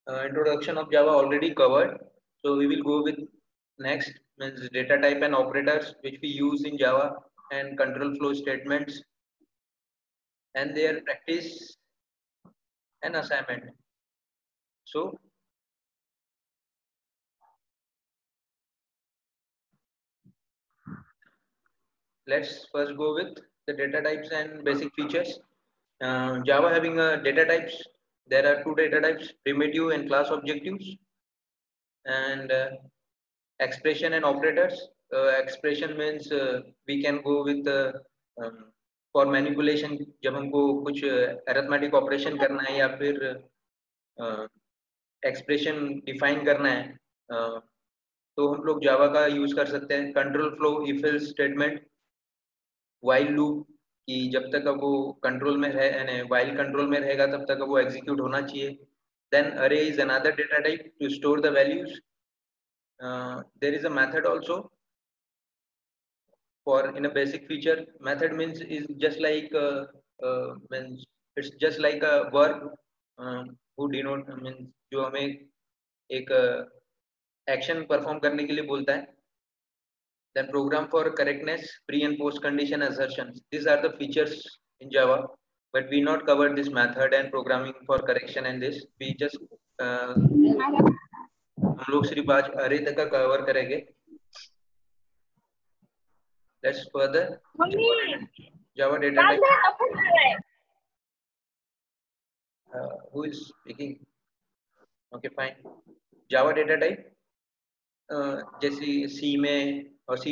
introduction of Java already covered. So we will go with next means data type and operators which we use in Java and control flow statements and their practice and assignment. So let's first go with the data types and basic features. Java having a data types. There are two data types: primitive and class objectives, and expression and operators. Expression means we can go with for manipulation जब हमको कुछ arithmetic operation करना है या फिर expression define करना है तो हम लोग जावा का यूज कर सकते हैं. Control flow, if else statement, while loop कि जब तक वो कंट्रोल में रहे वाइल कंट्रोल में रहेगा तब तक वो एग्जीक्यूट होना चाहिए. देन अरे is another data type two store the values. there is a method also for in a basic feature. Method means is just like means it's just like a verb who denote means जो हमें एक action perform करने के लिए बोलता है. Then program for correctness, pre and post condition assertions. These are the features in Java, but we not cover this method and programming for correction and this. We just हम लोग सिर्फ आज अरे तक का कवर करेंगे. Let's further Java data type. Who is speaking? Okay, fine. Java data type जैसे C में और C++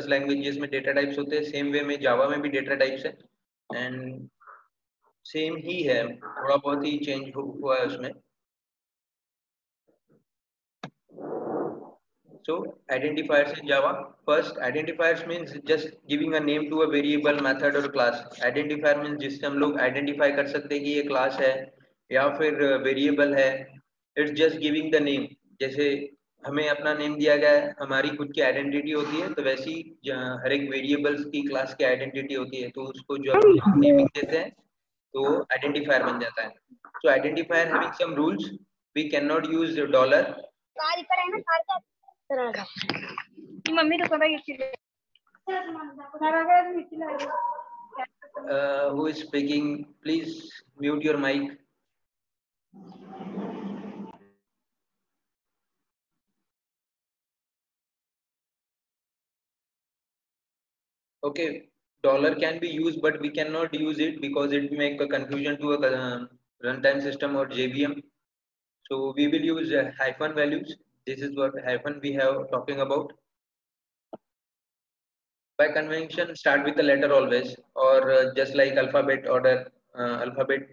लैंग्वेजेस में डेटा टाइप्स होते हैं, सेम वे में जावा में भी डेटा टाइप्स है एंड सेम ही है, थोड़ा बहुत ही चेंज हुआ है उसमें. So identifiers in Java. First, identifiers means just giving a name to a variable, method or class. Identifier means जिससे हम लोग identify कर सकते हैं कि ये class है या फिर variable है. It's just giving the name. जैसे हमें अपना नेम दिया गया है, हमारी खुद की आइडेंटिटी होती है, तो वैसी हर एक वेरिएबल्स की क्लास की आइडेंटिटी होती है, तो उसको जब हम नेमिंग देते हैं तो आइडेंटिफायर बन जाता है. So identifier having some rules. We can not use dollar. Mummy तो पता who is speaking, please mute your mic. Okay, dollar can be used but we cannot use it because it make a confusion to a runtime system or JVM. So we will use hyphen values. This is what hyphen we have talking about. By convention, start with the letter always, or just like alphabet order, alphabet,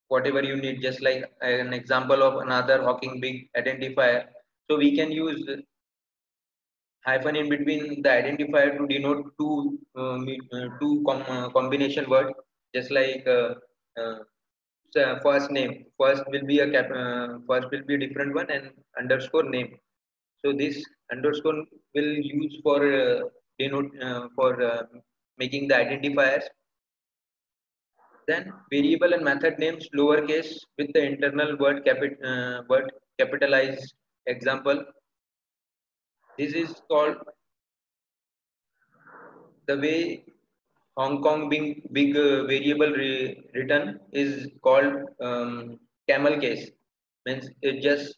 whatever you need, just like an example of another Hawking big identifier. So we can use hyphen in between the identifier to denote two combination word, just like first name. First will be a first will be a different one and underscore name. So this underscore will use for denote for making the identifiers. Then variable and method names lowercase with the internal word capitalized. Example. This is called the way Hong Kong being big variable return is called camel case. Means it's just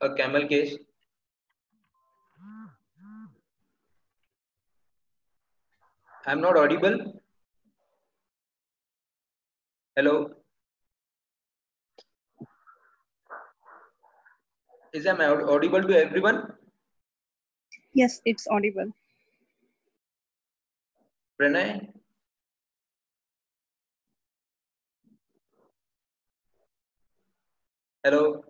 a camel case. I'm not audible. Hello. Is I audible to everyone? Yes, it's audible. Pranay? Hello?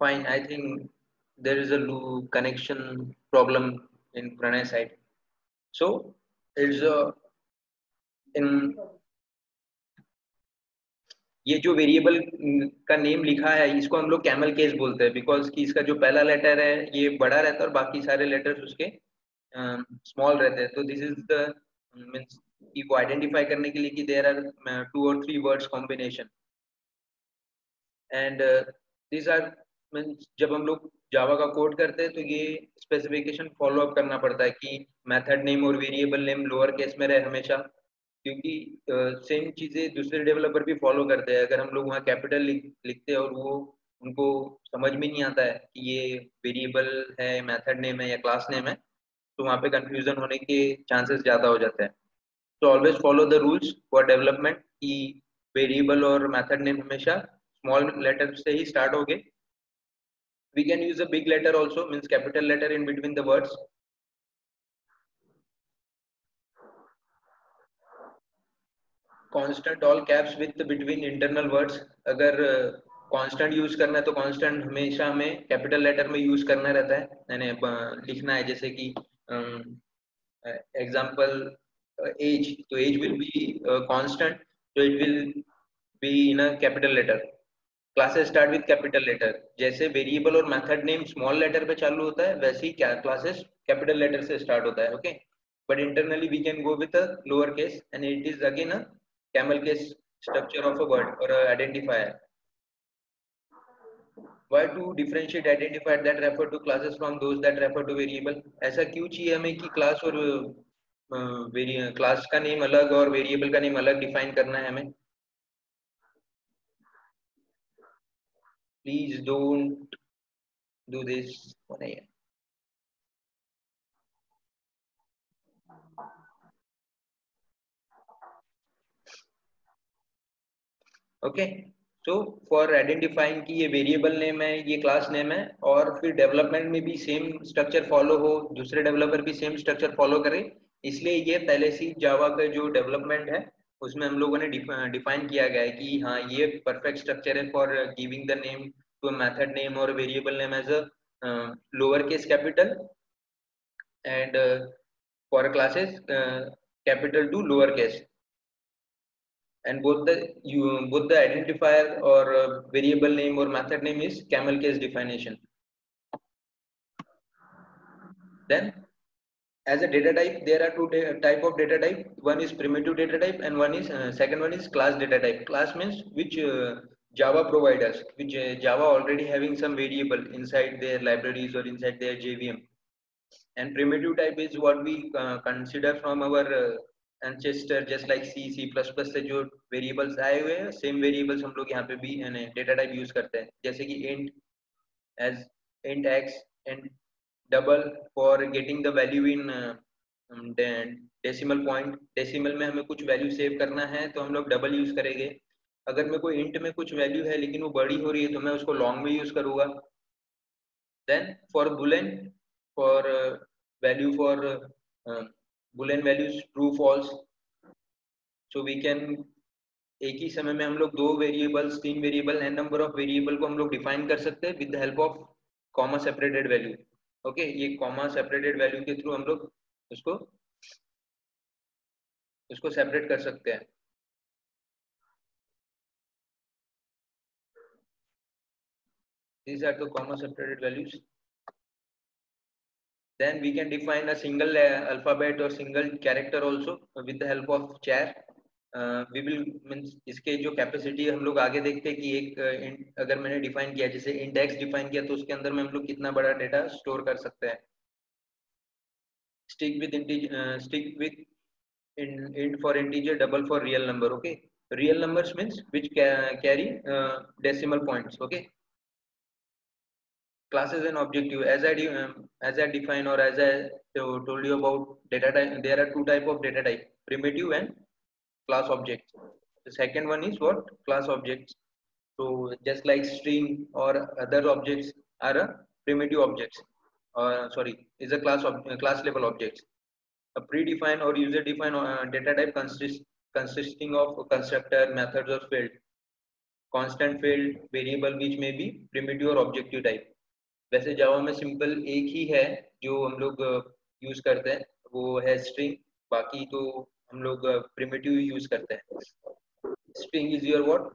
Fine, I think there is a connection problem in Pranay side. So, it's in ये जो variable का name लिखा है इसको हम लोग camel case बोलते हैं बिकॉज कि इसका जो पहला लेटर है ये बड़ा रहता है और बाकी सारे लेटर्स उसके स्मॉल रहते हैं. तो दिस इज द मींस कि वो आइडेंटिफाई करने के लिए कि there are 2 or 3 words combination and this are means जब हम लोग जावा का कोड करते हैं तो ये स्पेसिफिकेशन फॉलो अप करना पड़ता है कि मेथड नेम और वेरिएबल नेम लोअर केस में रहे हमेशा, क्योंकि सेम चीजें दूसरे डेवलपर भी फॉलो करते हैं। अगर हम लोग वहाँ कैपिटल लिखते हैं और वो उनको समझ में नहीं आता है कि ये वेरिएबल है, मेथड नेम है या क्लास नेम है, तो वहाँ पे कंफ्यूजन होने के चांसेस ज्यादा हो जाते हैं। तो always follow the rules for development कि वेरिएबल और मेथड नेम हमेशा स्मॉल लेटर से ही स्टार्ट होगे। We can use a big letter also, means capital letter in between the words. Constant all caps with between internal words. अगर constant use करना है तो constant हमेशा हमें कैपिटल लेटर में यूज करना रहता है, यानी लिखना है। जैसे कि एग्जाम्पल एज, तो एज विल बी कांस्टेंट, तो it will be in a capital letter. Classes start with capital letter. जैसे वेरिएबल और मेथड नेम स्मॉल लेटर पे चालू होता है, वैसे ही क्लासेस कैपिटल लेटर से स्टार्ट होता है। Okay, but internally we can go with a lower case and it is again a camel case structure of a word और identifier. Why to differentiate identifier that refer to classes from those that refer to variable? ऐसा क्यों चाहिए हमें कि class और class का name अलग और वेरिएबल का नेम अलग डिफाइन करना है हमें? Please don't do this. Okay, so for identifying कि ये वेरिएबल नेम है, ये क्लास नेम है, और फिर डेवलपमेंट में भी सेम स्ट्रक्चर फॉलो हो, दूसरे डेवलपर भी सेम स्ट्रक्चर फॉलो करें, इसलिए ये पहले से जावा का जो डेवलपमेंट है उसमें हम लोगों ने डिफाइन किया गया है कि हाँ ये परफेक्ट स्ट्रक्चर है for giving the name to method name और variable name as a lower case capital and for classes capital to lower case, and both the identifier or variable name or method name is camel case definition. Then as a data type there are two type of data type. One is primitive data type and one is second one is class data type. Class means which Java provide us, which Java already having some variable inside their libraries or inside their JVM. And primitive type is what we consider from our ancestor, just like C++ से जो variables आए हुए हैं, same variables हम लोग यहाँ पे भी data type use करते हैं। जैसे कि int as int x and double for getting the value in decimal point। decimal में हमें कुछ value save करना है तो हम लोग double use करेंगे। अगर मेरे को int में कुछ value है लेकिन वो बड़ी हो रही है तो मैं उसको long में use करूँगा। Then for boolean, for value for boolean values true false, so we can एक ही समय में हम लोग दो वेरिएबल्स, तीन variable, n number of variable को हम लोग डिफाइन कर सकते हैं with the help of comma separated value. Okay, ये कॉमा सेपरेटेड वैल्यू के थ्रू हम लोग उसको उसको सेपरेट कर सकते हैं। These are the comma separated values. Then we can define a single alphabet or single character also with the help of char. We will means इसके जो कैपेसिटी हम लोग आगे देखते हैं कि एक अगर मैंने डिफाइन किया, जैसे इंडेक्स डिफाइन किया, तो उसके अंदर में हम लोग कितना बड़ा डेटा स्टोर कर सकते हैं। stick with int for integer, double for real number. Okay, real numbers means which carry decimal points. Okay, classes and objective, as I define or as I told you about data type, there are two type of data type, primitive and class objects. The second one is what? Class objects. So just like string or other objects are a primitive objects, sorry, is a class level objects. A predefined or user defined data type consisting of constructor, methods or field, constant field, variable which may be primitive or objective type. वैसे जावा में simple एक ही है जो हम लोग use करते हैं, वो है स्ट्रिंग। बाकी तो हम लोग प्रिमिटिव यूज करते हैं। String is your what?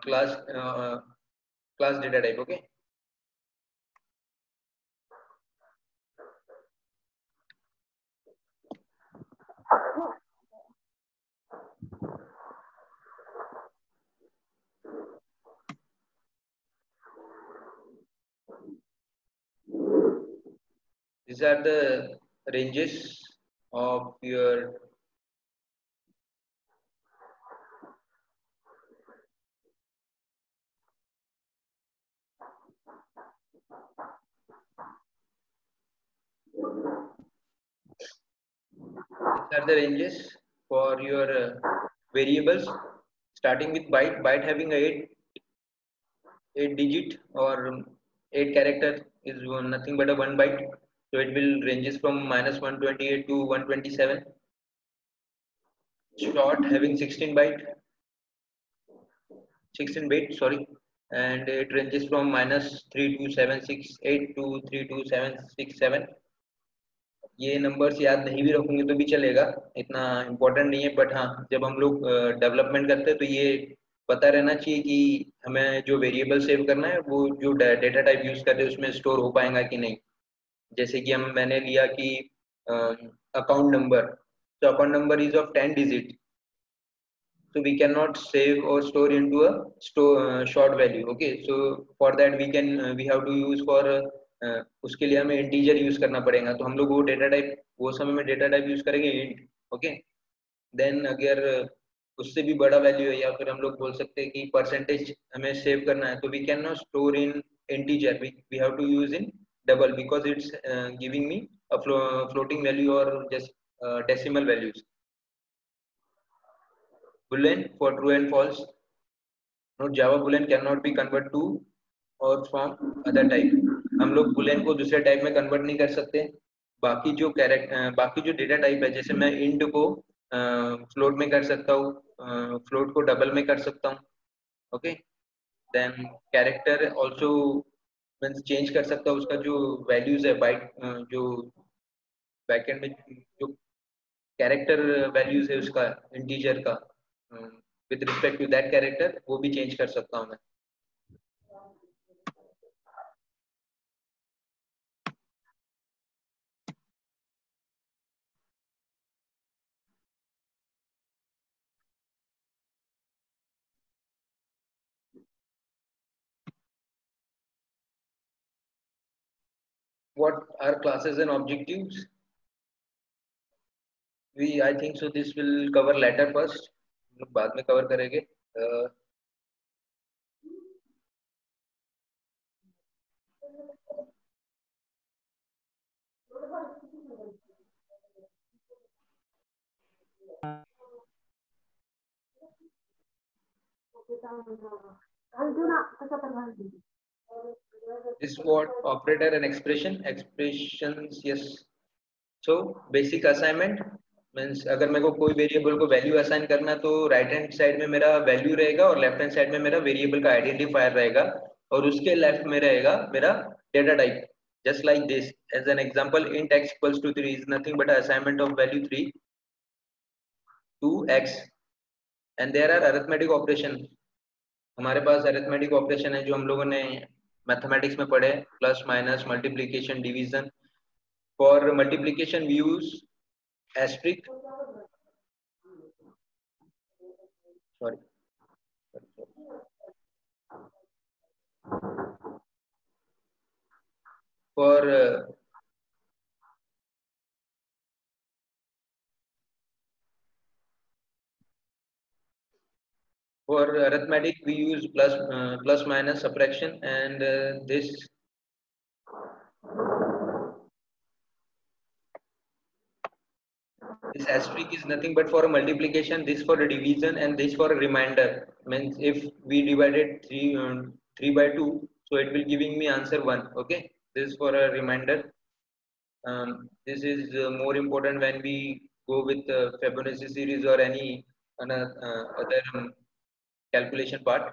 Class data type. Okay, These are the ranges of your for your variables, starting with byte having a 8 digit or 8 character is nothing but a 1 byte, so it will ranges from -128 to 127. Short having 16 bit, sorry, and it ranges from -32768 to 32767. ये numbers याद नहीं भी रखोगे तो भी चलेगा, इतना important नहीं है, बट हाँ जब हम लोग डेवलपमेंट करते हैं तो ये पता रहना चाहिए कि हमें जो वेरिएबल सेव करना है वो जो डेटा टाइप यूज कर रहे हैं उसमें स्टोर हो पाएगा कि नहीं। जैसे कि हम मैंने लिया कि अकाउंट नंबर, तो account number is of 10 digit, so we cannot save or store into a short value. Okay, so for that we have to use for उसके लिए हमें इंटीजर यूज करना पड़ेगा, तो हम लोग वो डेटा टाइप वो समय में डेटा टाइप यूज करेंगे इंट। ओके, देन अगर उससे भी बड़ा वैल्यू है या फिर हम लोग बोल सकते हैं कि परसेंटेज हमें सेव करना है, तो we can not store in integer, we have to use in double because it's giving me a floating value और just decimal values. Boolean for true and false. Note Java Boolean cannot be converted to or from other type. हम लोग Boolean को दूसरे type में convert नहीं कर सकते। बाकी जो डेटा टाइप है, जैसे मैं इंट को फ्लोट में कर सकता हूँ, फ्लोट को डबल में कर सकता हूँ। Okay, then character also means change कर सकता हूँ, उसका जो वैल्यूज है बाइट जो बैकएंड में जो कैरेक्टर वैल्यूज है उसका इंटीजर का with respect to that character वो भी चेंज कर सकता हूँ मैं। What are classes and objectives? I think so this will cover later first, बाद में cover करेंगे। This what operator and expressions, yes. So basic assignment means अगर मेरे को कोई वेरिएबल को वैल्यू असाइन करना तो राइट हैंड साइड में मेरा वैल्यू रहेगा और लेफ्ट हैंड साइड में मेरा वेरिएबल का आइडेंटिफायर रहेगा और उसके लेफ्ट में रहेगा मेरा data type, just like this. As an example, int x equals to 3 is nothing but an assignment of value 3 to x, and there are arithmetic operation. हमारे पास अरिथमेटिक ऑपरेशन है जो हम लोगों ने मैथमेटिक्स में पढ़े, plus minus multiplication division. For multiplication we use asterisk, sorry for arithmetic we use plus minus subtraction, and this asterisk is nothing but for a multiplication, this for a division, and this for a remainder. Means if we divided 3 by 2, so it will giving me answer 1. Okay, this is for a remainder. This is more important when we go with Fibonacci series or any other calculation part.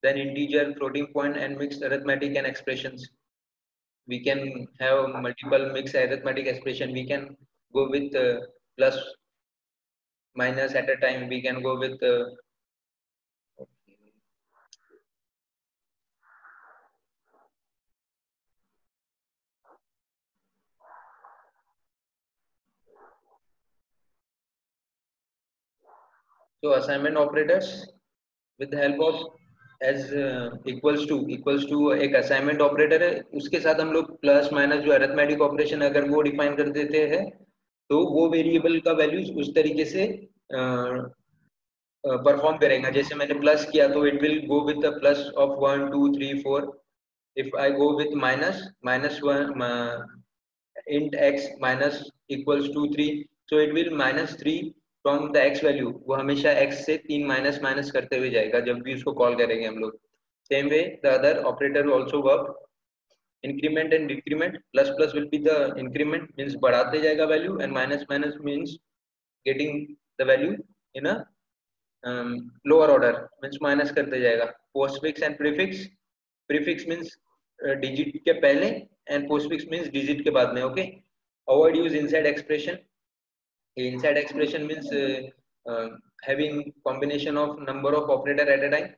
Then integer, floating point, and mixed arithmetic and expressions. We can have multiple mixed arithmetic expression. We can go with plus minus at a time. We can go with so assignment operators with the help of age equals to एक assignment operator है, उसके साथ हम लोग plus minus जो arithmetic operation अगर वो define कर देते हैं तो वो वेरिएबल का वैल्यूज उस तरीके से परफॉर्म करेगा। जैसे मैंने प्लस किया तो it will go with the plus of 1 2 3 4। If I go with minus minus one int x minus equals to 3, so it will minus 3 from the x value। वो हमेशा x से 3 माइनस माइनस करते हुए जाएगा जब भी उसको कॉल करेंगे हम लोग। Same way the other operator also work. Increment and decrement, plus plus will be the increment means बढ़ाते जाएगा value, and minus minus means getting the value in a lower order means minus करते जाएगा। Postfix and prefix, prefix means digit के पहले and postfix means digit के बाद में। Okay, avoid use inside expression. Inside expression means having combination of number of operator at a time,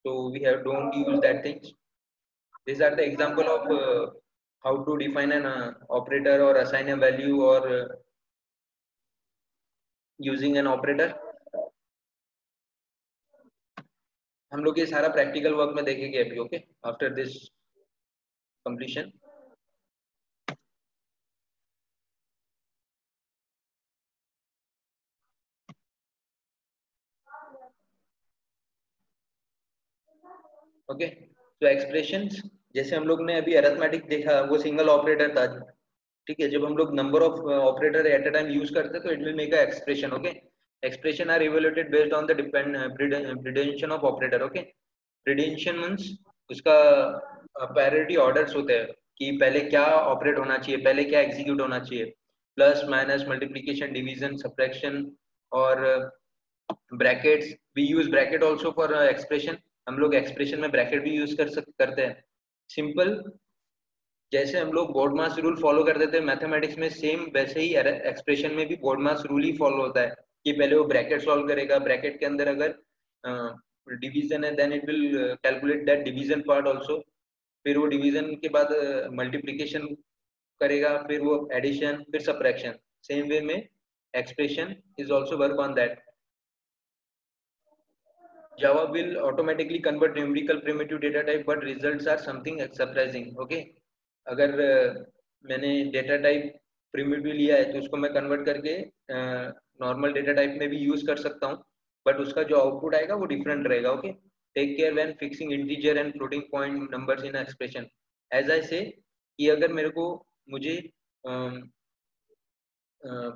so we have don't use that things। These are the example of how to define an operator or assign a value or using an operator। हम लोग ये सारा practical work में देखेंगे अभी। Okay, after this completion. Okay, तो expressions जैसे हम लोग ने अभी अरिथमेटिक देखा वो सिंगल ऑपरेटर था, ठीक है। जब हम लोग number of operator at a time use करते हैं तो it will make a expression. Okay, expression are evaluated based on the precedence of operator. Okay, precedence means उसका पैरिटी ऑर्डर्स होते हैं कि पहले क्या ऑपरेट होना चाहिए, पहले क्या एग्जीक्यूट होना चाहिए। Plus minus multiplication division subtraction और brackets. We use bracket also for expression. हम लोग एक्सप्रेशन में ब्रैकेट भी यूज करते हैं। सिंपल जैसे हम लोग बोर्ड मास रूल फॉलो करते थे मैथमेटिक्स में, सेम वैसे ही एक्सप्रेशन में भी बोर्ड मास रूल ही फॉलो होता है कि पहले वो ब्रैकेट सॉल्व करेगा, ब्रैकेट के अंदर अगर डिवीजन है then it will calculate that division part also, फिर वो डिवीजन के बाद मल्टीप्लिकेशन करेगा, फिर वो एडिशन, फिर सब्ट्रैक्शन। सेम वे में expression is also work on that. Java will automatically convert numerical primitive data type, but results are something surprising। Okay, अगर मैंने डेटा टाइप प्रिमिटिव लिया है तो उसको मैं कन्वर्ट करके नॉर्मल डेटा टाइप में भी यूज कर सकता हूँ, बट उसका जो आउटपुट आएगा वो डिफरेंट रहेगा। Okay, take care when fixing integer and floating point numbers in expression. As I say कि अगर मुझे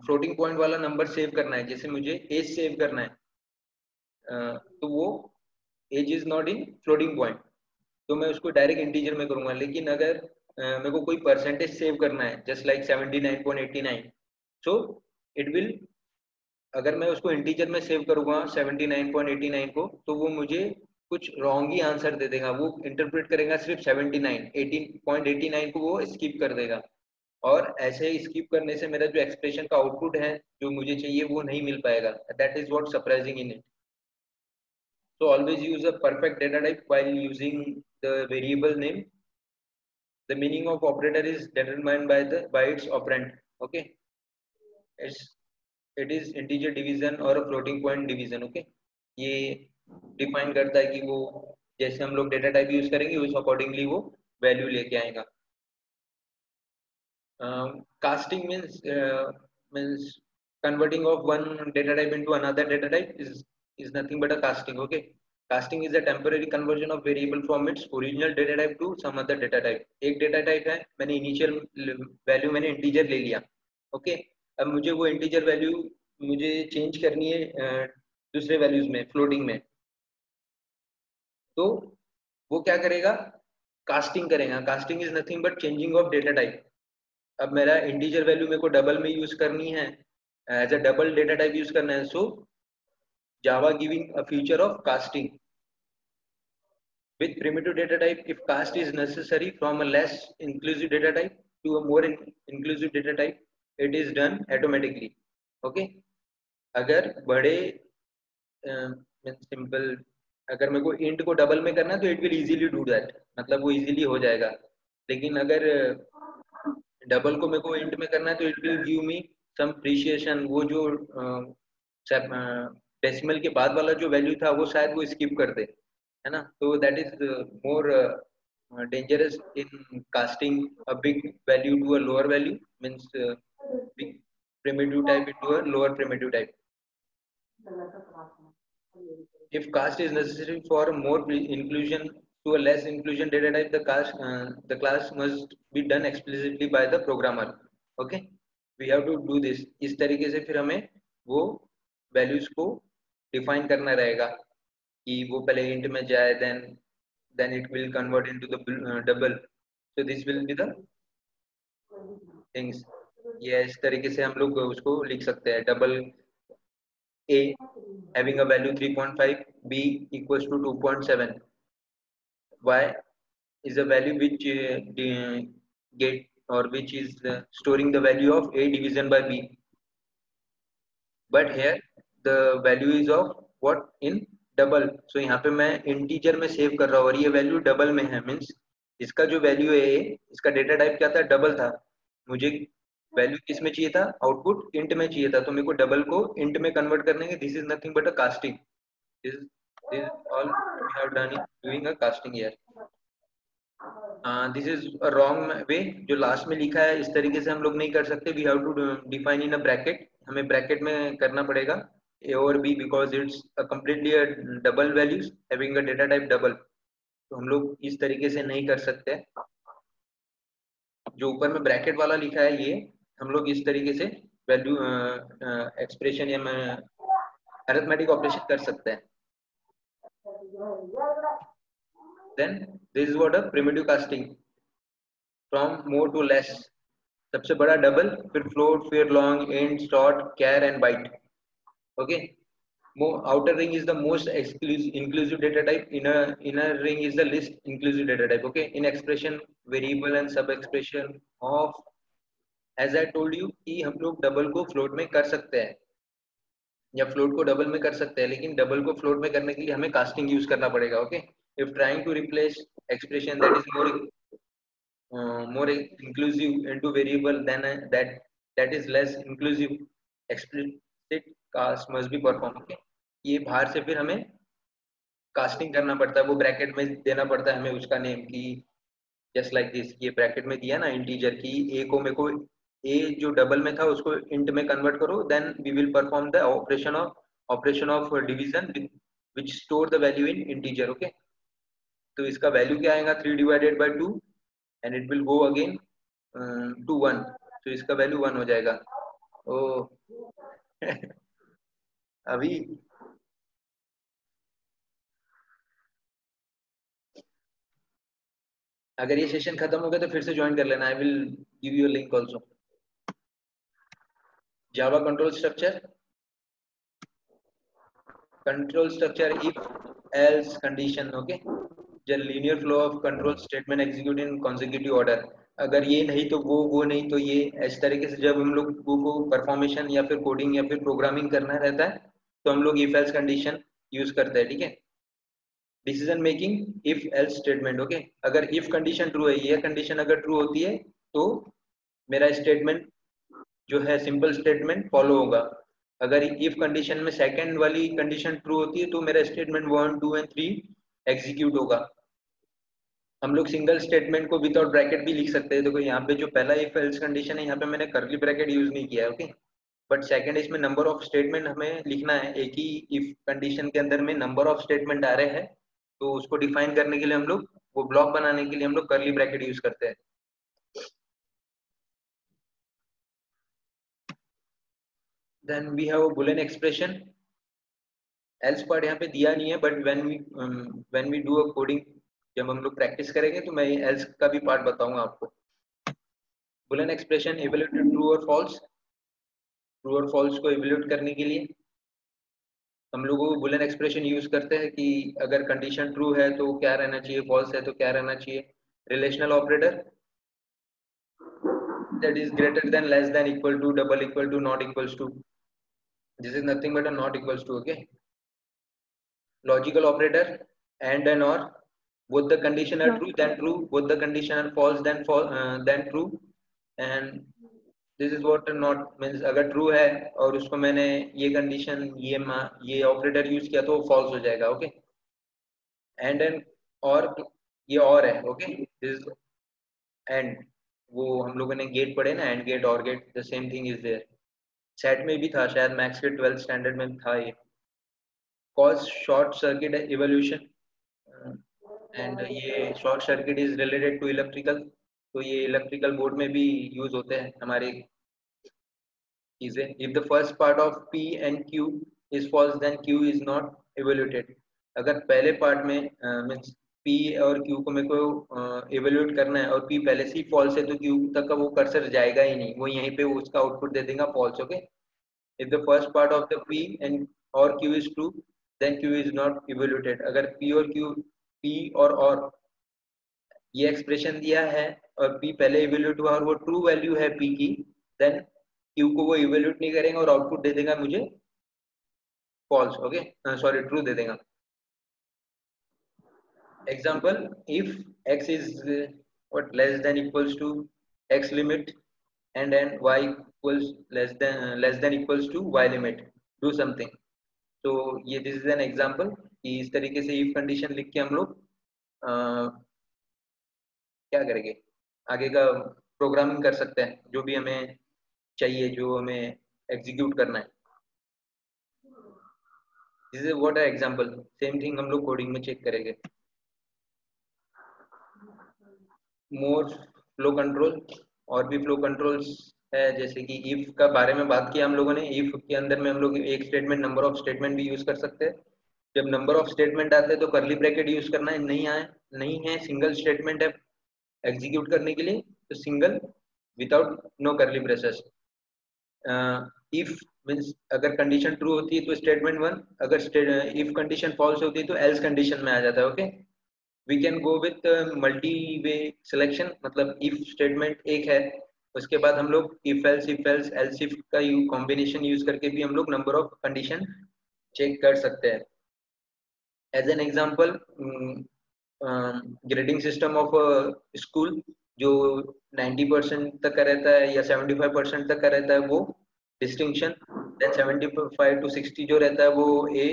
फ्लोटिंग पॉइंट वाला नंबर सेव करना है, जैसे मुझे एज सेव करना है, तो वो age is not in floating point, तो मैं उसको डायरेक्ट इंटीजर में करूंगा। लेकिन अगर मेरे को कोई परसेंटेज सेव करना है just like 79.89, so it will, अगर मैं उसको इंटीजर में सेव करूंगा 79.89 को, तो वो मुझे कुछ रॉन्ग ही आंसर दे देगा। वो इंटरप्रेट करेगा सिर्फ 79, 18.89 को वो स्किप कर देगा, और ऐसे ही स्किप करने से मेरा जो एक्सप्रेशन का आउटपुट है जो मुझे चाहिए वो नहीं मिल पाएगा। That is what surprising in it. So always use a perfect data type while using the variable name. The meaning of operator is determined by its operand. Okay, it is integer division or a floating point division। Okay, ये define करता है कि वो जैसे हम लोग data type use करेंगे उस अकॉर्डिंगली वो वैल्यू लेके आएगा। Casting means converting of one data type into another data type is nothing but a casting। Okay, casting is a temporary conversion of variable from its original data type to some other data type। एक data type है, मैंने initial value मैंने integer ले लिया। Okay, अब मुझे वो integer value मुझे change करनी है दूसरे values में, floating में, तो वो क्या करेगा, कास्टिंग करेगा। Casting is nothing but changing of data type. अब मेरा इंटीजर वैल्यू मेरे को डबल में यूज करनी है, as a double data type use करना है, so Java giving a feature of casting with primitive data type। if cast is necessary from a less inclusive data type to a more inclusive data type, it is done automatically। okay, अगर बड़े simple अगर मेरे को int को double में करना है तो it will easily do that, मतलब वो इजीली हो जाएगा। लेकिन अगर डबल को मेरे को इंट में करना है तो इट विल गिव मी सम प्रीशिएशन। वो जो डेसिमल के बाद वाला जो वैल्यू था वो शायद वो स्किप कर दे, है ना. तो that is more dangerous in casting a big value to a lower value, means big primitive type into a lower primitive type. If cast is necessary for more inclusion to a less inclusion data type, the class must be done explicitly by the programmer. Okay, we have to do this. इस तरीके से फिर हमें वो values को define करना रहेगा कि वो पहले int में जाए, then it will convert into the double. So this will be the things. ये इस तरीके से हम लोग उसको लिख सकते हैं. Double A having a value 3.5, B equals to 2.7. Y is a value which get or which is storing the value of A division by B. But here the value is of what in double. So यहाँ पे मैं integer में save कर रहा हूँ और ये value double में है. मीन्स इसका जो वैल्यू है इसका डेटा टाइप क्या था, डबल था. मुझे वैल्यू किस में चाहिए था, आउटपुट इंट में चाहिए था. तो मेरे को डबल को इंट में कन्वर्ट करने के, this is nothing but a casting. this all we have done in doing a casting here. This is a wrong way. जो लास्ट में लिखा है इस तरीके से हम लोग नहीं कर सकते. We have to define in a bracket. हमें ब्रैकेट में करना पड़ेगा ए और B because it's completely a double values having a data type double. तो हम लोग इस तरीके से नहीं कर सकते. जो ऊपर में ब्रैकेट वाला लिखा है ये हम लोग इस तरीके से वैल्यू एक्सप्रेशन या अरिथमेटिक ऑपरेशन कर सकते हैं. Then this is what a primitive casting from more to less. सबसे बड़ा डबल, फिर फ्लोट, फिर long, and, short, char and byte. Okay. outer ring is the most inclusive data type. Inner ring is the least inclusive data type. Okay. In expression, variable and sub expression of, as I told you कि हम लोग double को float में कर सकते हैं या float को डबल में कर सकते हैं, लेकिन डबल को फ्लोट में करने के लिए हमें कास्टिंग यूज करना पड़ेगा. Okay. If trying to replace expression that is more inclusive into variable than that is less inclusive, explicit cast must be performed. Okay. ये बाहर से फिर हमें कास्टिंग करना पड़ता है. वो ब्रैकेट में देना पड़ता है हमें उसका नेम की, जस्ट लाइक दिस. ये ब्रैकेट में दिया ना इंटीजर की, ए को मेरे को ए जो डबल में था उसको इंट में कन्वर्ट करो, then we will perform the operation of division which store the value in integer. Okay. तो इसका वैल्यू क्या आएगा, 3 divided by 2 and it will go again to 1. तो इसका वैल्यू 1 हो जाएगा. ओ अभी अगर ये सेशन खत्म हो गया तो फिर से ज्वाइन कर लेना. I will give you a link also. Java control structure if else condition. Okay. the linear flow of control statement execute in consecutive order. अगर ये नहीं तो वो नहीं तो ये, इस तरीके से जब हम लोग को परफॉर्मेशन या फिर कोडिंग या फिर प्रोग्रामिंग करना रहता है तो हम लोग if else कंडीशन यूज करते हैं. ठीक है. Decision making if else statement. Okay. अगर इफ कंडीशन ट्रू है, ये कंडीशन अगर ट्रू होती है तो मेरा स्टेटमेंट जो है सिंपल स्टेटमेंट फॉलो होगा. अगर इफ कंडीशन में सेकंड वाली कंडीशन ट्रू होती है तो मेरा स्टेटमेंट 1, 2 एंड 3 एग्जीक्यूट होगा. हम लोग सिंगल स्टेटमेंट को विदाउट ब्रैकेट भी लिख सकते हैं. देखो यहाँ पे जो पहला इफ एल्स कंडीशन है यहाँ पे मैंने कर्ली ब्रैकेट यूज नहीं किया है. ओके. बट सेकंड इसमें नंबर ऑफ स्टेटमेंट हमें लिखना है. एक ही इफ कंडीशन के अंदर में नंबर ऑफ स्टेटमेंट आ रहे हैं तो उसको डिफाइन करने के लिए हम लोग, वो ब्लॉक बनाने के लिए हम लोग कर्ली ब्रैकेट यूज करते हैं. Then we have boolean expression. Else part यहाँ पे दिया नहीं है, but when we do a coding, जब हम लोग प्रैक्टिस करेंगे तो मैं एल्स का भी पार्ट बताऊंगा आपको. बुलियन एक्सप्रेशन इवैल्यूएट ट्रू और फॉल्स. ट्रू और फॉल्स को इवैल्यूएट करने के लिए हम लोग बुलियन एक्सप्रेशन यूज करते हैं कि अगर कंडीशन ट्रू है तो क्या रहना चाहिए, फॉल्स है तो क्या रहना चाहिए. Relational operator that is greater than, less than, equal to, double equal to, not equals to. This is nothing but a not equals to. Okay. Logical operator and or, both the condition are true then true, both the condition are false then true. And this is what not means. अगर true है और उसको मैंने ये condition ये operator use किया तो false हो जाएगा. ओके. एंड और ये और है, ओके, दिस एंड, वो हम लोगों ने गेट पढ़े ना, एंड गेट और gate, the same thing is there. Set में भी था शायद, मैथ्स के 12th स्टैंडर्ड में था ये, cause short circuit evolution, and ये short circuit is related to electrical, तो ये इलेक्ट्रिकल बोर्ड में भी यूज होते हैं हमारे चीजें। If the first part of P and Q is false then Q is not evaluated. अगर पहले पार्ट में मीन्स P और Q को मेरे को इवेल्यूट करना है और P पहले से ही फॉल्स है तो Q तक का वो कर्सर जाएगा ही नहीं, वो यहीं पे उसका आउटपुट दे देगा false, okay. If the first part of the P and और Q is true then Q is not evaluated. अगर P और ये एक्सप्रेशन दिया है और P पहले इवेल्यूट हुआ और वो ट्रू वैल्यू है P की, देन Q को वो इवेल्यूट नहीं करेंगे और आउटपुट दे देगा मुझे false, okay, sorry true they देगा। Example, if x is what less than equals to x limit and then y equals less than equals to y limit, do something। तो ये दिस इज एन एग्जाम्पल कि इस तरीके से if condition लिख के हम लोग क्या करेंगे, आगे का प्रोग्रामिंग कर सकते हैं जो भी हमें चाहिए, जो हमें एग्जीक्यूट करना है। दिस इज व्हाट है एग्जांपल, सेम थिंग हम लोग कोडिंग में चेक करेंगे। मोर फ्लो कंट्रोल, और भी फ्लो कंट्रोल्स है, जैसे कि इफ का बारे में बात किया हम लोगों ने। इफ के अंदर में हम लोग एक स्टेटमेंट, नंबर ऑफ स्टेटमेंट भी यूज कर सकते हैं। जब नंबर ऑफ स्टेटमेंट आते हैं तो करली ब्रैकेट यूज करना है, नहीं है सिंगल स्टेटमेंट है एग्जीक्यूट करने के लिए तो single without no curly braces. If means अगर कंडीशन ट्रू होती है तो स्टेटमेंट वन, अगर इफ कंडीशन फॉल्स होती है तो एल्स कंडीशन में आ जाता है, okay. We can go with multi way selection, मतलब इफ स्टेटमेंट एक है उसके बाद हम लोग इफ एल्स एल्स इफ का कॉम्बिनेशन यूज करके भी हम लोग नंबर ऑफ कंडीशन चेक कर सकते हैं। As an example, grading system of school जो 90% तक का रहता है या 75% तक का रहता है वो डिस्टिंक्शन, देन 75 to 60 जो रहता है वो ए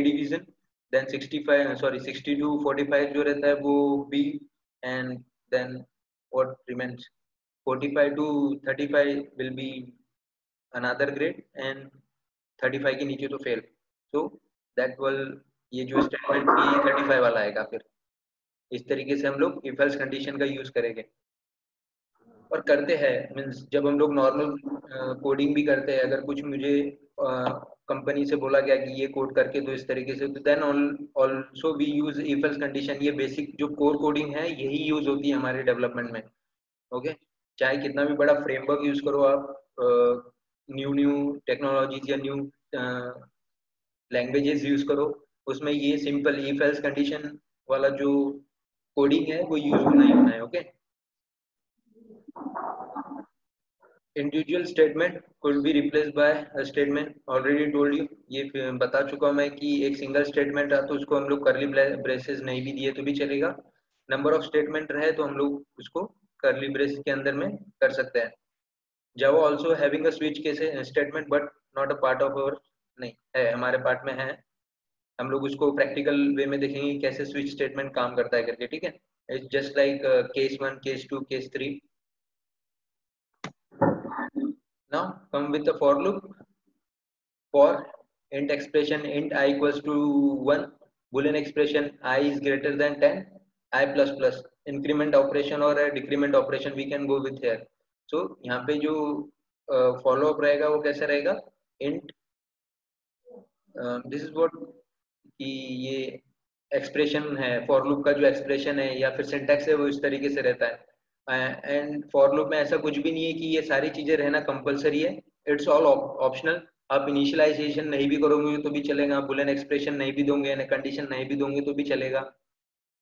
डिवीजन, देन 60 to 45 जो रहता है वो B, and then what remains 45 to 35 will be another grade, and 35 के नीचे तो फेल। सो दैट विल, ये जो स्टेटमेंट बी 35 वाला आएगा। फिर इस तरीके से हम लोग इफ एल्स कंडीशन का यूज करेंगे और करते हैं। मीन्स जब हम लोग नॉर्मल कोडिंग भी करते हैं, अगर कुछ मुझे कंपनी से बोला गया कि ये कोड करके दो इस तरीके से, तो then also we use if else condition. ये बेसिक जो कोर कोडिंग है यही यूज होती है हमारे डेवलपमेंट में, ओके। चाहे कितना भी बड़ा फ्रेमवर्क यूज करो आप, न्यू टेक्नोलॉजीज या न्यू लैंग्वेजेस यूज करो, उसमें ये सिंपल इफ एल्स कंडीशन वाला जो कोडिंग है वो यूज होना ही होना है, okay. Individual statement could be replaced by a statement, already told you, ये बता चुका हूं मैं कि एक सिंगल स्टेटमेंट है तो उसको हम लोग करली ब्रेसेस नहीं भी दिए तो भी चलेगा। नंबर ऑफ स्टेटमेंट रहे तो हम लोग उसको करली ब्रेस के अंदर में कर सकते हैं। Java also having a switch case statement but not a part of our, नहीं है हमारे पार्ट में है, हम लोग उसको प्रैक्टिकल वे में देखेंगे कैसे स्विच स्टेटमेंट काम करता है करके, ठीक है। It's just like case 1, case 2, case 3। now come with the for loop for int expression int I equals to 1, boolean expression I is greater than 10, I plus plus, increment operation or a decrement operation we can go with here। so यहाँ पे जो follow up रहेगा वो कैसे रहेगा, int this is what, कि ये expression है फॉर लूप का, जो एक्सप्रेशन है या फिर सिंटैक्स है वो इस तरीके से रहता है। एंड फॉर लूप में ऐसा कुछ भी नहीं है कि ये सारी चीजें रहना कंपलसरी है, इट्स ऑल ऑप्शनल। आप इनिशियलाइजेशन नहीं भी करोगे तो भी चलेगा, बुलियन एक्सप्रेशन नहीं भी दोगे, कंडीशन नहीं भी दोगे तो भी चलेगा,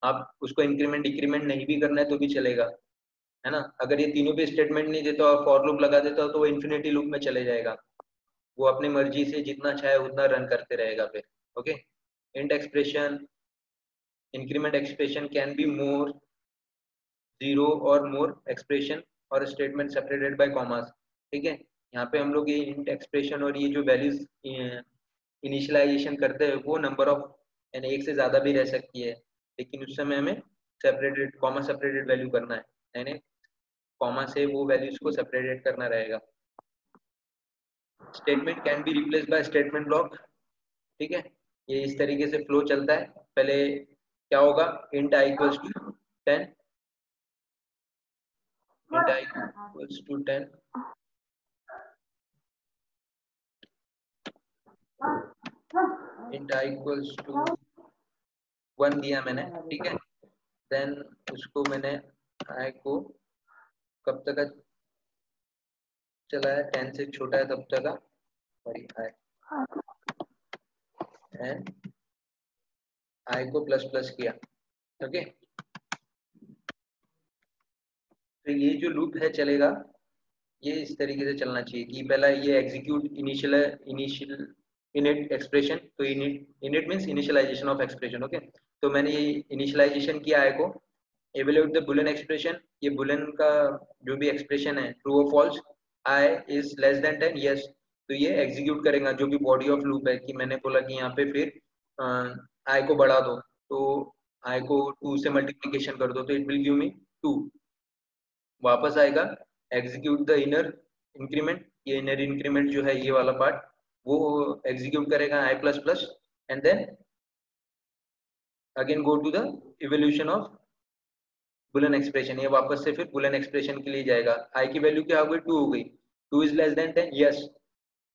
आप उसको इंक्रीमेंट डिक्रीमेंट नहीं भी करना है तो भी चलेगा, है ना। अगर ये तीनों भी स्टेटमेंट नहीं देता और फॉर लूप लगा देता तो वो इन्फिनिटी लूप में चले जाएगा, वो अपनी मर्जी से जितना चाहे उतना रन करते रहेगा फिर, okay. int expression, increment expression can be more, zero और more expression और statement separated by commas, ठीक है। यहाँ पे हम लोग ये int expression और ये जो वैल्यूज इनिशियलाइजेशन करते हैं वो नंबर ऑफ यानी एक से ज़्यादा भी रह सकती है, लेकिन उस समय हमें सेपरेटेड कॉमा सेपरेटेड वैल्यू करना है, यानी कॉमा से वो वैल्यूज को सेपरेटेड करना रहेगा। Statement can be replace by statement block. ठीक है, ये इस तरीके से फ्लो चलता है। पहले क्या होगा, int I equals to 10, int I equals to 10, int I equals to 1 दिया मैंने, ठीक है। देन उसको मैंने आई को कब तक चला है, 10 से छोटा है तब तक, सॉरी एंड आई को प्लस प्लस किया। ओके, तो ये जो लूप है चलेगा, ये इस तरीके से चलना चाहिए कि पहला ये एग्जीक्यूट इनिशियल इनिट एक्सप्रेशन, तो init means initialization of expression. Okay, तो मैंने ये इनिशियलाइजेशन किया आई को, एवेल्यूएट द बुलियन एक्सप्रेशन, ये बुलियन का जो भी एक्सप्रेशन है ट्रू और false, I is less than 10 yes, तो ये एग्जीक्यूट करेगा जो भी बॉडी ऑफ लूप है। कि मैंने बोला कि यहाँ पे फिर आई को बढ़ा दो, तो आई को 2 से मल्टीप्लीकेशन कर दो, तो इट विल गिव मी 2, वापस आएगा एग्जीक्यूट द इनर इंक्रीमेंट, ये इनर इंक्रीमेंट जो है ये वाला पार्ट वो एग्जीक्यूट करेगा I plus plus, and then again go to the evolution of boolean expression, ये वापस से फिर बुलियन एक्सप्रेशन के लिए जाएगा। आई की वैल्यू क्या हो गई, 2 हो गई, 2 इज लेस देन 10 यस,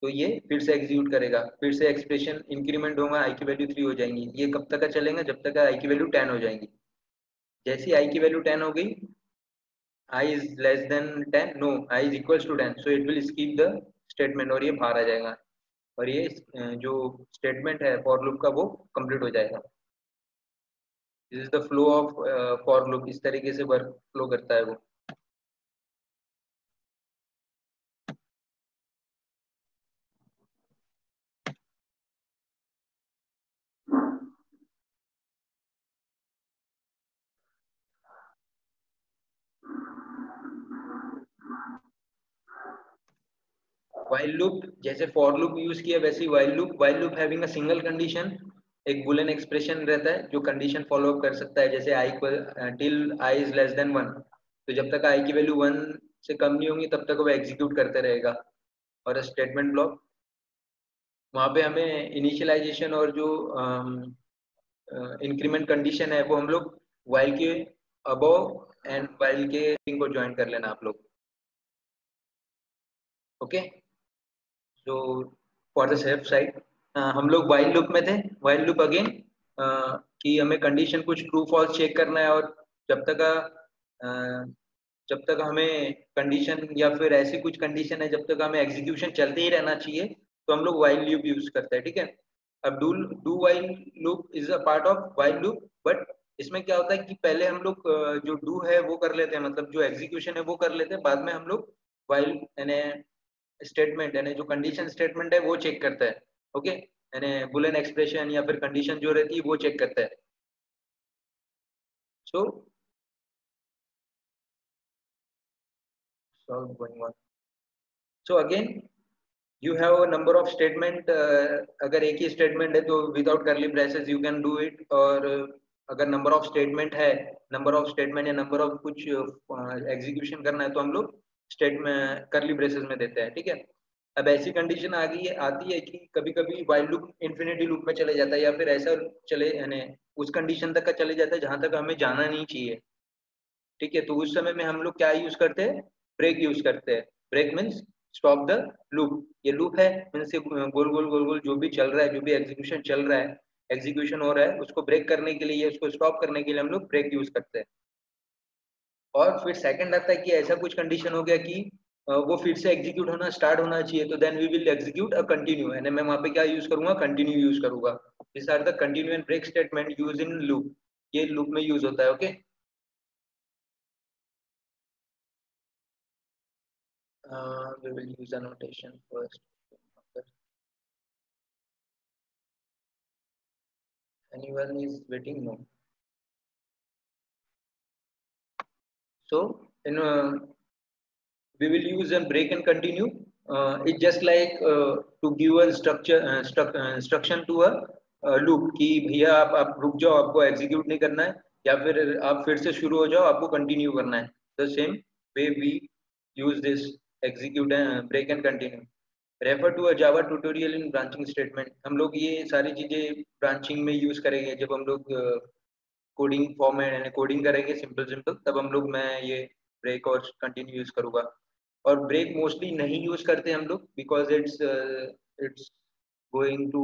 तो ये फिर से एग्जीक्यूट करेगा, फिर से एक्सप्रेशन इंक्रीमेंट होगा, आई की वैल्यू 3 हो जाएंगी। ये कब तक का चलेगा, जब तक आई की वैल्यू 10 हो जाएंगी। जैसी आई की वैल्यू 10 हो गई, I is less than 10, no, I is equals to 10, so it will skip the statement और ये बाहर आ जाएगा, और ये जो स्टेटमेंट है फॉर लूप का वो कंप्लीट हो जाएगा। This is the flow of for loop, इस तरीके से वर्क फ्लो करता है वो। while लूप, जैसे फॉर लूप यूज किया वैसे while loop having a single condition, एक बुलियन एक्सप्रेशन रहता है जो कंडीशन फॉलो अप कर सकता है, जैसे I till I is less than 1, तो जब तक आई की वैल्यू 1 से कम नहीं होंगी तब तक वो एग्जीक्यूट करते रहेगा। और स्टेटमेंट ब्लॉक, वहाँ पे हमें इनिशियलाइजेशन और जो इंक्रीमेंट कंडीशन है वो हम लोग वाइल के अबव एंड वाइल के को ज्वाइन कर लेना आप लोग। ओके, तो फॉर द सेफ साइड हम लोग वाइल लूप में थे। वाइल लूप अगेन कि हमें कंडीशन कुछ ट्रू फॉल्स चेक करना है, और जब तक जब तक हमें कंडीशन या फिर ऐसी कुछ कंडीशन है जब तक हमें एग्जीक्यूशन चलते ही रहना चाहिए, तो हम लोग वाइल लूप यूज करते हैं। ठीक है, अब do while loop is a part of while loop, but इसमें क्या होता है कि पहले हम लोग जो डू है वो कर लेते हैं, मतलब जो एग्जीक्यूशन है वो कर लेते हैं, बाद में हम लोग वाइल यानी स्टेटमेंट यानी जो कंडीशन स्टेटमेंट है वो चेक करता है। ओके, यानी बुलियन एक्सप्रेशन या फिर कंडीशन जो रहती है वो चेक करता है। सो solve going on. So again you have a number of statement, अगर एक ही स्टेटमेंट है तो विदाउट करली braces you can do it, और अगर नंबर ऑफ स्टेटमेंट है, नंबर ऑफ स्टेटमेंट या नंबर ऑफ कुछ एग्जीक्यूशन करना है तो हम लोग स्टेटमेंट करली ब्रेसेस में देते हैं। ठीक है, अब ऐसी कंडीशन आ गई है आती है कि कभी कभी वाइल लूप इन्फिनिटी लूप में चले जाता है, या फिर ऐसा चले यानी उस कंडीशन तक का चले जाता है जहां तक हमें जाना नहीं चाहिए। ठीक है, तो उस समय में हम लोग क्या यूज करते हैं, ब्रेक यूज करते हैं। Break means stop the loop, ये लूप है मीन्स गोल गोल गोल गोल जो भी चल रहा है, जो भी एग्जीक्यूशन चल रहा है, एग्जीक्यूशन हो रहा है, उसको ब्रेक करने के लिए, उसको स्टॉप करने के लिए हम लोग ब्रेक यूज करते हैं। और फिर सेकंड आता है कि ऐसा कुछ कंडीशन हो गया कि वो फिर से एग्जीक्यूट होना स्टार्ट होना चाहिए, तो then we will execute a continue, यानी मैं वहां पे क्या यूज करूंगा, कंटिन्यू यूज करूंगा। This are the continue and break statement use in loop, ये लूप में यूज होता है। Okay, we will use a notation first. Anyone is waiting? No. So in we will use a break and continue. It's just like to give a structure instruction to a loop कि भैया आप रुक जाओ, आपको execute नहीं करना है, या फिर आप फिर से शुरू हो जाओ, आपको कंटिन्यू करना है। The same way we use this execute break and continue. Refer to a Java tutorial in branching statement. हम लोग ये सारी चीजें ब्रांचिंग में यूज करेंगे जब हम लोग कोडिंग फॉर्म में कोडिंग करेंगे सिंपल सिंपल, तब हम लोग मैं ये ब्रेक और कंटिन्यू यूज करूंगा। और ब्रेक मोस्टली नहीं यूज करते हम लोग बिकॉज इट्स गोइंग टू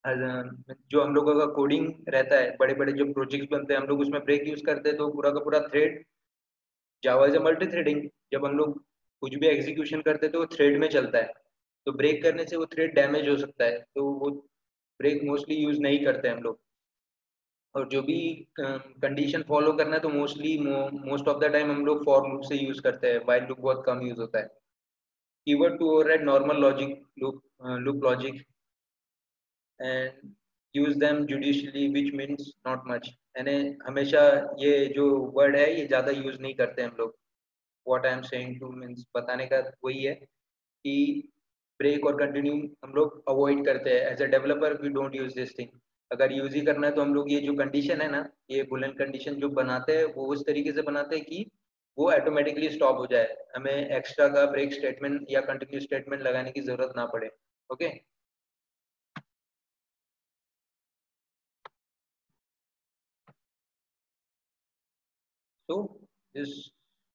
जो हम लोगों का कोडिंग रहता है, बड़े बड़े जो प्रोजेक्ट्स बनते हैं हम लोग उसमें ब्रेक यूज करते हैं, तो पूरा का पूरा thread, Java is a multi threading, जब हम लोग कुछ भी एग्जीक्यूशन करते हैं तो वो थ्रेड में चलता है, तो ब्रेक करने से वो थ्रेड डैमेज हो सकता है, तो वो ब्रेक मोस्टली यूज नहीं करते हम लोग। और जो भी कंडीशन फॉलो करना है तो mostly most of the time हम लोग फॉर लूप से यूज करते हैं, व्हाइल लूप बहुत कम यूज होता है। Keyword to override normal logic loop logic and use them judiciously which means not much, यानी हमेशा ये जो वर्ड है ये ज़्यादा यूज नहीं करते हम लोग। What I am saying two means बताने का वही है कि ब्रेक और कंटिन्यू हम लोग अवॉइड करते हैं। As a developer we don't use this thing. अगर यूज ही करना है तो हम लोग ये जो कंडीशन है ना, ये बुलियन कंडीशन जो बनाते हैं वो उस तरीके से बनाते हैं कि वो ऑटोमेटिकली स्टॉप हो जाए, हमें एक्स्ट्रा का ब्रेक स्टेटमेंट या कंटिन्यू स्टेटमेंट लगाने की जरूरत ना पड़े। Okay okay? तो this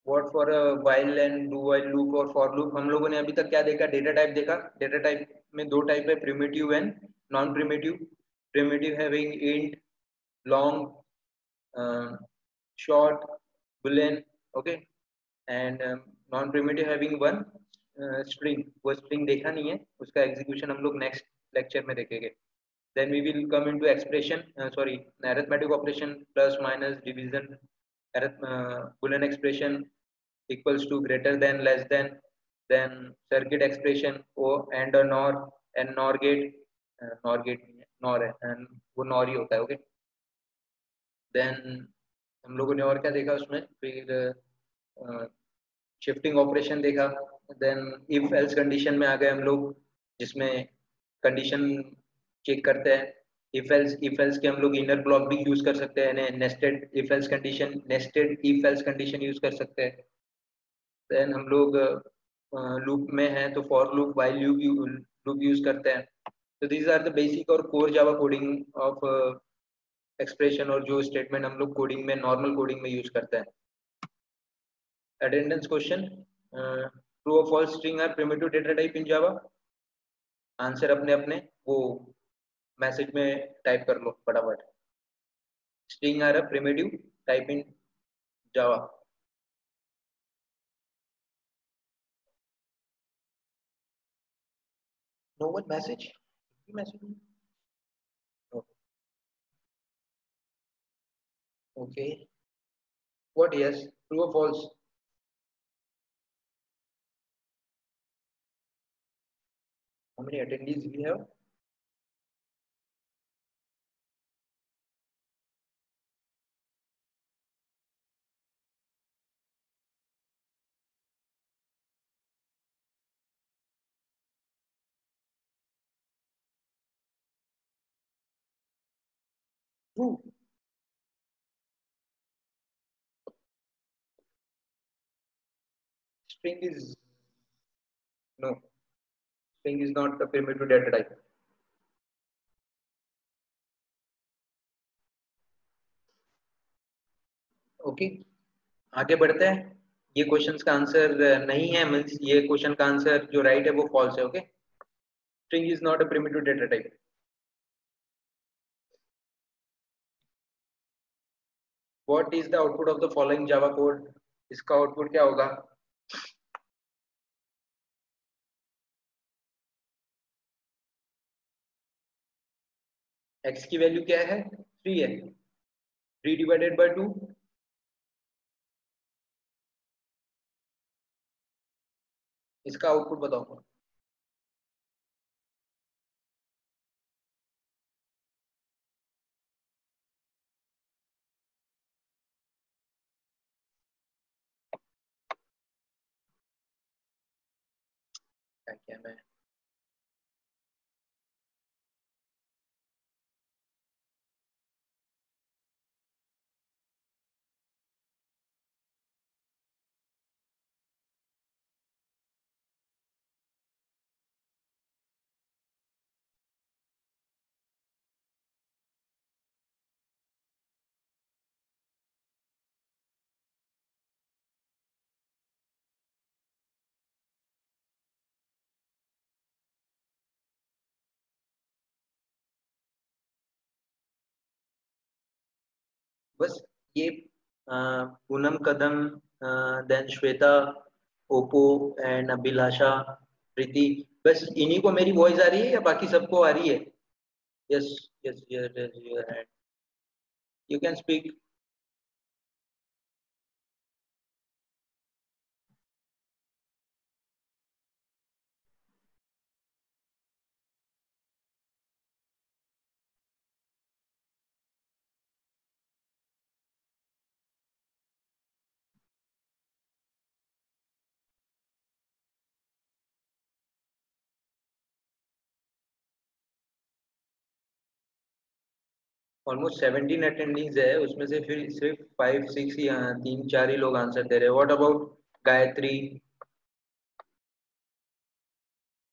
what for a while and do while loop और फॉर लूप। हम लोगों ने अभी तक क्या देखा, डेटा टाइप देखा। डेटा टाइप में दो टाइप है, primitive and non primitive. Primitive having int, long, short, boolean, okay, and non-primitive having one string। वो string देखा नहीं है, उसका execution हम लोग next lecture में देखेंगे। Then we will come into expression, sorry, arithmetic operation, plus minus division, boolean expression equals to greater than less than, then circuit expression o and or nor, and nor gate, nor gate नहीं है, nor है, and वो nor ही होता है। Okay, then हम लोगों ने और क्या देखा उसमें, फिर शिफ्टिंग ऑपरेशन देखा। देन इफ एल्स कंडीशन में आ गए हम लोग, जिसमें कंडीशन चेक करते हैं। इफ एल्स के हम लोग इनर ब्लॉक भी यूज कर सकते हैं, nested if else condition, nested if else condition use कर सकते हैं। देन हम लोग लूप में हैं तो for loop, while loop use करते हैं। तो दीज आर द बेसिक और core Java coding of expression, और जो स्टेटमेंट हम लोग कोडिंग में, नॉर्मल कोडिंग में यूज करते हैं। अटेंडेंस क्वेश्चन, ट्रू और false string are primitive data type in Java. Answer अपने अपने वो मैसेज में टाइप कर लो फटाफट। String are a primitive type in Java. No one message, message okay. What, yes, true और false? How many attendees we have? True. String is no. String is not a primitive data type. Okay, आगे बढ़ते हैं। ये questions का answer नहीं है, means ये question का आंसर जो राइट है वो फॉल्स है। Okay, string is not a primitive data type. What is the output of the following Java code? इसका आउटपुट क्या होगा? एक्स की वैल्यू क्या है? 3 है। 3 डिवाइडेड बाय 2, इसका आउटपुट बताओ। क्या क्या मैं बस ये पूनम कदम, देन श्वेता, ओप्पो एंड अभिलाषा, प्रीति, बस इन्हीं को मेरी वॉइस आ रही है या बाकी सबको आ रही है? Yes, yes, yes, you can speak. Almost 17 attendees है, उसमें से फिर सिर्फ 5 6 ही, 3 4 ही लोग आंसर दे रहे हैं। What about Gayatri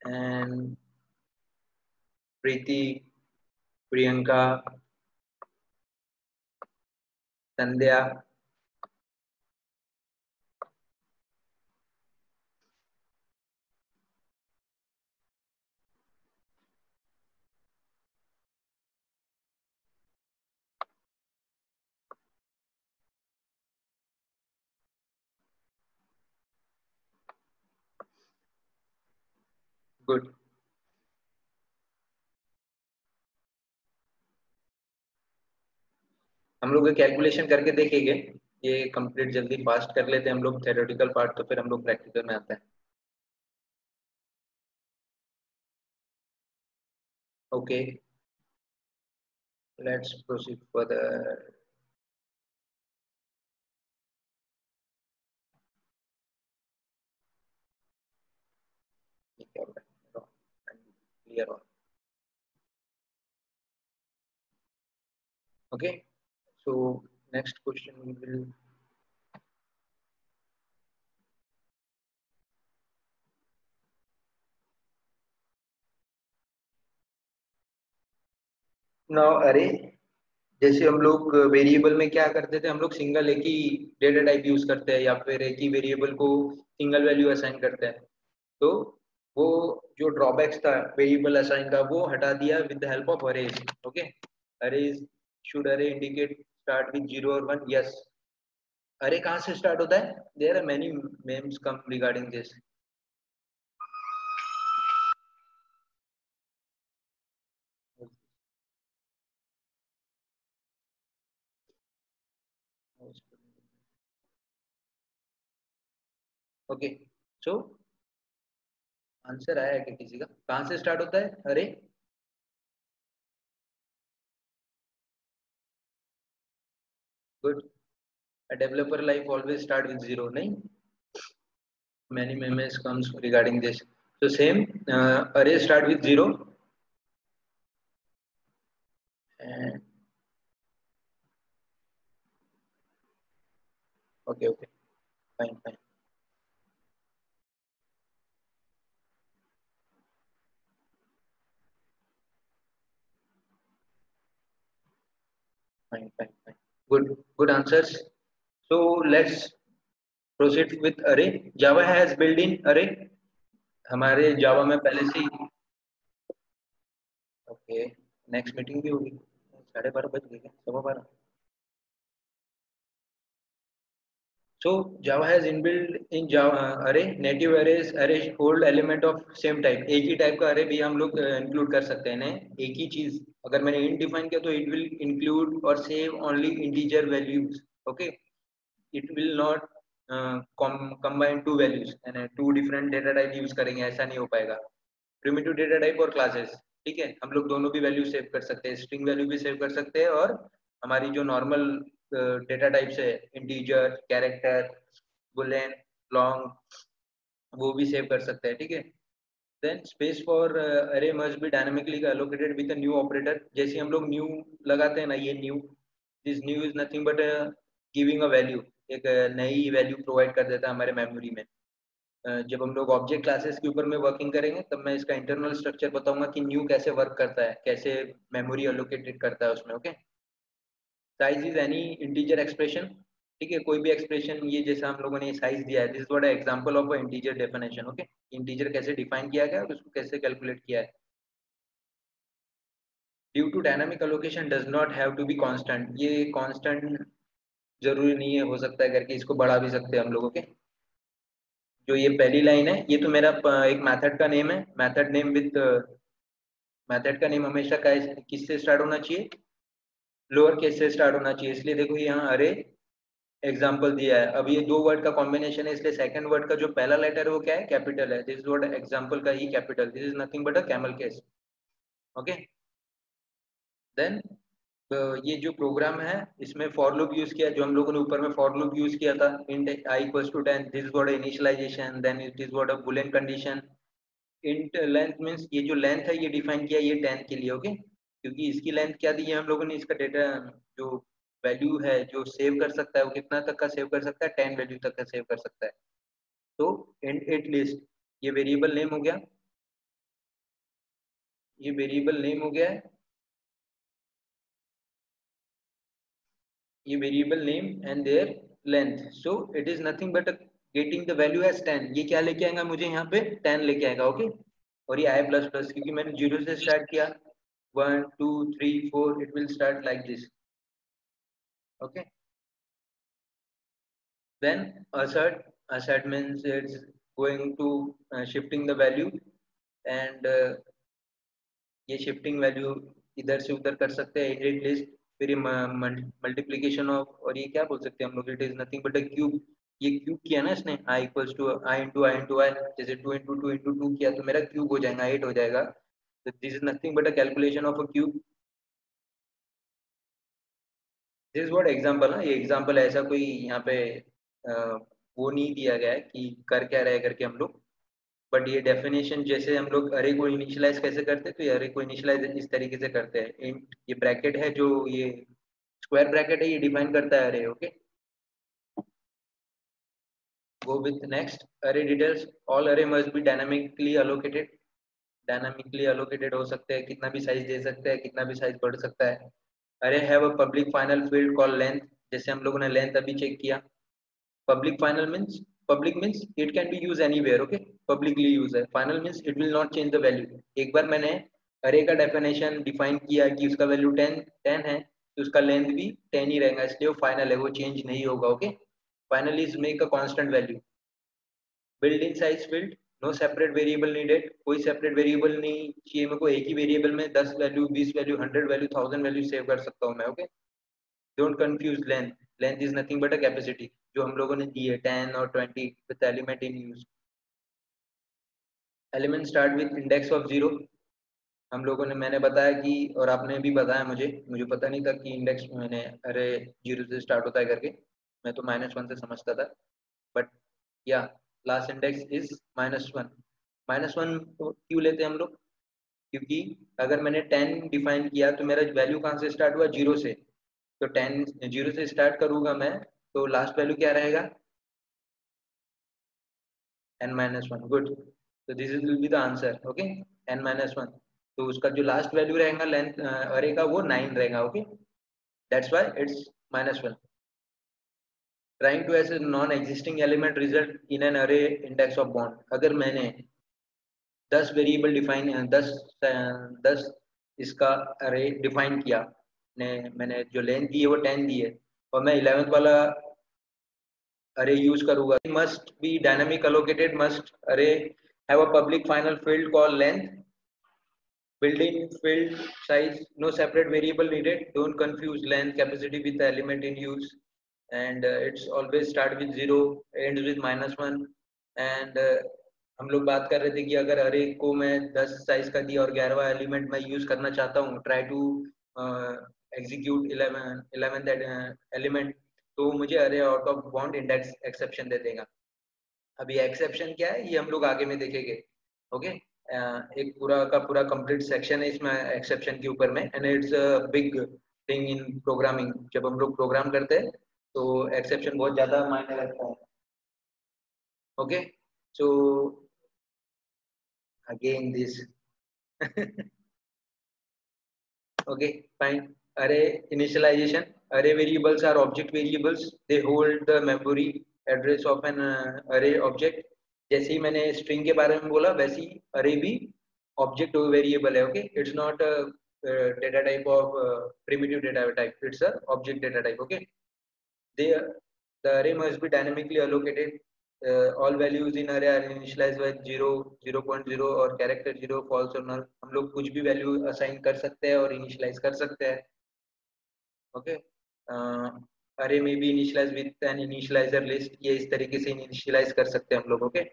and Preeti, Priyanka, Sandhya? Good. हम लोग कैलकुलेशन करके देखेंगे, ये कंप्लीट जल्दी फास्ट कर लेते हैं हम लोग थ्योरेटिकल पार्ट, तो फिर हम लोग प्रैक्टिकल में आते हैं। Okay, let's proceed further. क्या हो रहा है? Clear. Okay, so next question we will। Now अरे, जैसे हम लोग वेरिएबल में क्या करते थे, हम लोग सिंगल एक ही डेटा टाइप यूज करते हैं या फिर एक ही वेरिएबल को सिंगल वैल्यू असाइन करते हैं। तो वो जो ड्रॉबैक्स था वेरिएबल असाइन का, वो हटा दिया with the help of arrays. Okay, arrays, should अरे इंडिकेट स्टार्ट विद 0 और 1? यस। अरे कहाँ से स्टार्ट होता है? There are many memes come regarding this. Okay, so answer आया क्या किसी का? कहाँ से स्टार्ट होता है अरे? Good. A developer life always start with zero, नहीं? Many memes comes regarding this. So same, array start with zero. And okay, okay, fine, fine, fine, fine, fine. Good, good answers. So let's proceed with array. Java has built-in array. हमारे जावा में पहले से ही। Okay, next meeting भी होगी। 12:30 बज गए क्या? 12:15। So Java has inbuilt in Java array, native arrays, array hold element of same type। एक ही टाइप का array भी हम लोग इंक्लूड कर सकते हैं। एक ही चीज अगर मैंने int डिफाइन किया तो it will include or save only integer values। okay, it will not combine two values, यानी two different data type use करेंगे, ऐसा नहीं हो पाएगा। प्रिमिटिव डेटा टाइप और क्लासेस, ठीक है, हम लोग दोनों भी वैल्यू सेव कर सकते हैं, स्ट्रिंग वैल्यू भी सेव कर सकते हैं और हमारी जो नॉर्मल डेटा टाइप्स है, इंटीजर, कैरेक्टर, बुलियन, लॉन्ग, वो भी सेव कर सकते हैं, ठीक है। देन स्पेस फॉर अरे must be dynamically allocated with a new operator. जैसे हम लोग न्यू लगाते हैं ना, ये new, this new is nothing but giving a value, एक नई वैल्यू प्रोवाइड कर देता है हमारे मेमोरी में। जब हम लोग ऑब्जेक्ट क्लासेस के ऊपर में वर्किंग करेंगे तब मैं इसका इंटरनल स्ट्रक्चर बताऊंगा कि न्यू कैसे वर्क करता है, कैसे मेमोरी एलोकेटेड करता है उसमें। Okay, size is any integer expression, ठीक है, कोई भी एक्सप्रेशन, ये जैसा हम लोगों ने साइज दिया है, this is what example of a integer definition. Okay, integer कैसे डिफाइन किया गया और उसको कैसे कैलकुलेट किया है। Due to dynamic allocation does not have to be constant, ये कांस्टेंट जरूरी नहीं है, हो सकता है करके इसको बढ़ा भी सकते हैं हम लोग। ओके, जो ये पहली लाइन है ये तो मेरा एक मेथड का नेम है। मेथड नेम विद मेथड का नेम हमेशा किससे स्टार्ट होना चाहिए, लोअर केस से स्टार्ट होना चाहिए। इसलिए देखो यहाँ अरे एग्जाम्पल दिया है। अब ये दो वर्ड का कॉम्बिनेशन है, इसलिए सेकंड वर्ड का जो पहला लेटर है वो क्या है, कैपिटल है। दिस वर्ड एग्जाम्पल का ही capital, this is nothing but a camel case. Okay, then ये जो प्रोग्राम है इसमें फॉर लूप यूज किया, जो हम लोगों ने ऊपर में फॉर लूप यूज किया था। Int i equals to 10, this what initialization, then it is what a boolean condition. Int length means ये जो लेंथ है ये डिफाइन किया ये 10 के लिए। ओके, क्योंकि इसकी लेंथ क्या दी है हम लोगों ने, इसका डेटा जो वैल्यू है जो सेव कर सकता है वो कितना तक का सेव कर सकता है, 10 वैल्यू तक का सेव कर सकता है। तो इंट इट लिस्ट, ये वेरिएबल नेम हो गया, ये वेरिएबल नेम हो गया है, ये variable name and their length. So it is nothing but getting the value as 10। ये क्या लेके आएगा मुझे यहाँ पे 10 लेके आएगा। ओके, और ये आई प्लस प्लस क्योंकि मैंने जीरो से स्टार्ट किया, 1 2 3 4 it will start like this. Okay, then assert means it's going to shifting the value and ये शिफ्टिंग वैल्यू इधर से उधर कर सकते हैं, एडिट लिस्ट। फिर ये मल्टीप्लीकेशन ऑफ, और ये क्या बोल सकते हैं हम लोग, it is nothing but a cube. ये क्यूब किया ना इसने, i equals to i into I into I, जैसे 2 इंटू 2 इंटू 2 किया तो मेरा क्यूब हो जाएगा, 8 हो जाएगा। तो this is nothing but a calculation of a cube. This what example है, ये एग्जांपल ऐसा कोई यहाँ पे वो नहीं दिया गया है कि कर क्या रहे करके हम लोग, बट ये डेफिनेशन जैसे हम लोग अरे को इनिशियलाइज कैसे करते हैं, तो ये अरे को इनिशियलाइज इस तरीके से करते हैं। इंट ये ब्रैकेट है, जो ये स्क्वायर ब्रैकेट है, ये डिफाइन करता है अरे। Okay, go with next. अरे डिटेल्स, ऑल अरे must be dynamically allocated. Dynamically allocated हो सकते हैं, कितना भी साइज दे सकते हैं, कितना भी साइज बढ़ सकता है। अरे have a public final field call length, जैसे हम लोगों ने लेंथ अभी चेक किया। Public final means, public means it can be used anywhere. Okay, publicly use है। final means it will not change the value। एक बार मैंने array का definition define किया कि उसका value 10 है, तो उसका length भी 10 ही रहेगा, इसलिए वो final है, वो change नहीं होगा। Okay, final is make a constant value। built in size field, no separate variable needed, कोई separate variable नहीं चाहिए मेरे को, एक ही variable में 10 value, 20 value, 100 value, 1000 value save कर सकता हूँ मैं। Okay, don't confuse length, length is nothing but a capacity जो हम लोगों ने दी है 10 और 20 with element in use. Element start with index of 0। हम लोगों ने, मैंने बताया कि, और आपने भी बताया, मुझे पता नहीं था कि इंडेक्स मैंने अरे 0 से स्टार्ट होता है करके, मैं तो -1 से समझता था। बट या लास्ट इंडेक्स इज -1। -1 क्यों लेते हैं हम लोग, क्योंकि अगर मैंने 10 डिफाइन किया तो मेरा वैल्यू कहाँ से स्टार्ट हुआ, 0 से। तो 10 0 से स्टार्ट करूंगा मैं, तो लास्ट वैल्यू क्या रहेगा, n-1। गुड, तो this will be the answer. Okay, n-1, तो उसका जो लास्ट वैल्यू रहेगा लेंथ अरे का वो 9 रहेगा। Okay, that's why it's -1। Trying to access non existing element result in an array index of bound. अगर मैंने 10 वेरिएबल डिफाइन 10 इसका अरे डिफाइन किया, मैंने जो लेंथ दी है वो 10 दी है, और मैं 11th वाला अरे यूज करूंगा, must be dynamic allocated, must array have a public final field call length, built-in field size, no separate variable needed, don't confuse length capacity with the element in use, and it's always start with 0, ends with -1। and हम लोग बात कर रहे थे कि अगर अरे को मैं 10 साइज का दिया और 11वां एलिमेंट मैं यूज करना चाहता हूँ, try to execute 11th element, तो मुझे array out of bound index exception दे देगा। अभी एक्सेप्शन क्या है ये हम लोग आगे में देखेंगे। ओके, एक पूरा का पूरा कंप्लीट सेक्शन है इसमें एक्सेप्शन के ऊपर में, and it's a big thing in programming. जब हम लोग प्रोग्राम करते हैं तो एक्सेप्शन बहुत ज्यादा मायने रखता है। Okay, so again this okay, fine। array initialization, array variables are object variables, they hold the memory address of an array object। जैसे ही मैंने string के बारे में बोला वैसे ही array भी object वेरिएबल है। Okay, it's not data type of primitive data type. It's a object data type. Okay. The array must be dynamically allocated. All values in array are initialized by 0, 0.0 और character 0, false और null. हम लोग कुछ भी value assign कर सकते हैं और initialize कर सकते हैं. Okay. Array may be initialized with an initializer list. ये इस तरीके से initialize कर सकते हैं हम लोग. Okay.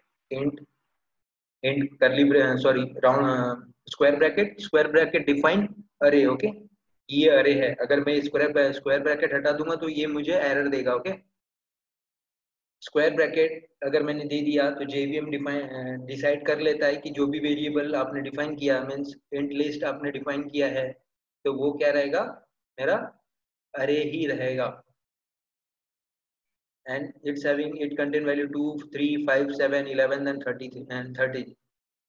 int curly sorry round square bracket define array. Okay. ये array है. अगर मैं square bracket हटा दूंगा तो ये मुझे error देगा. Okay. स्क्वायर ब्रैकेट अगर मैंने दे दिया तो JVM डिसाइड कर लेता है कि जो भी वेरिएबल आपने डिफाइन किया मींस इंट लिस्ट आपने डिफाइन किया है तो वो क्या रहेगा, मेरा अरे ही रहेगा. And it's having it contain value 2 3 5 7 11 and 30.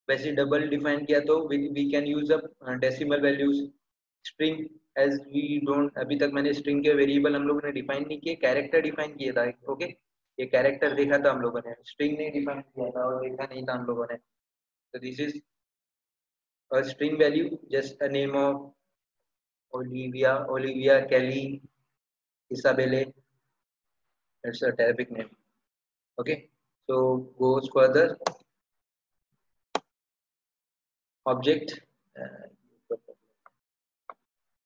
वैसे डबल डिफाइन किया तो we can use up decimal values. String as we don't, अभी तक मैंने स्ट्रिंग के वेरिएबल हम लोगों ने डिफाइन नहीं किए, कैरेक्टर डिफाइन किया था. ओके. ये कैरेक्टर देखा था हम लोगों ने, स्ट्रिंग नहीं डिफाइन किया था और देखा नहीं था हम लोगों ने. तो this is a string value, just a name of Olivia Kelly Isabelle. It's a Arabic name. Okay. So goes further. Object.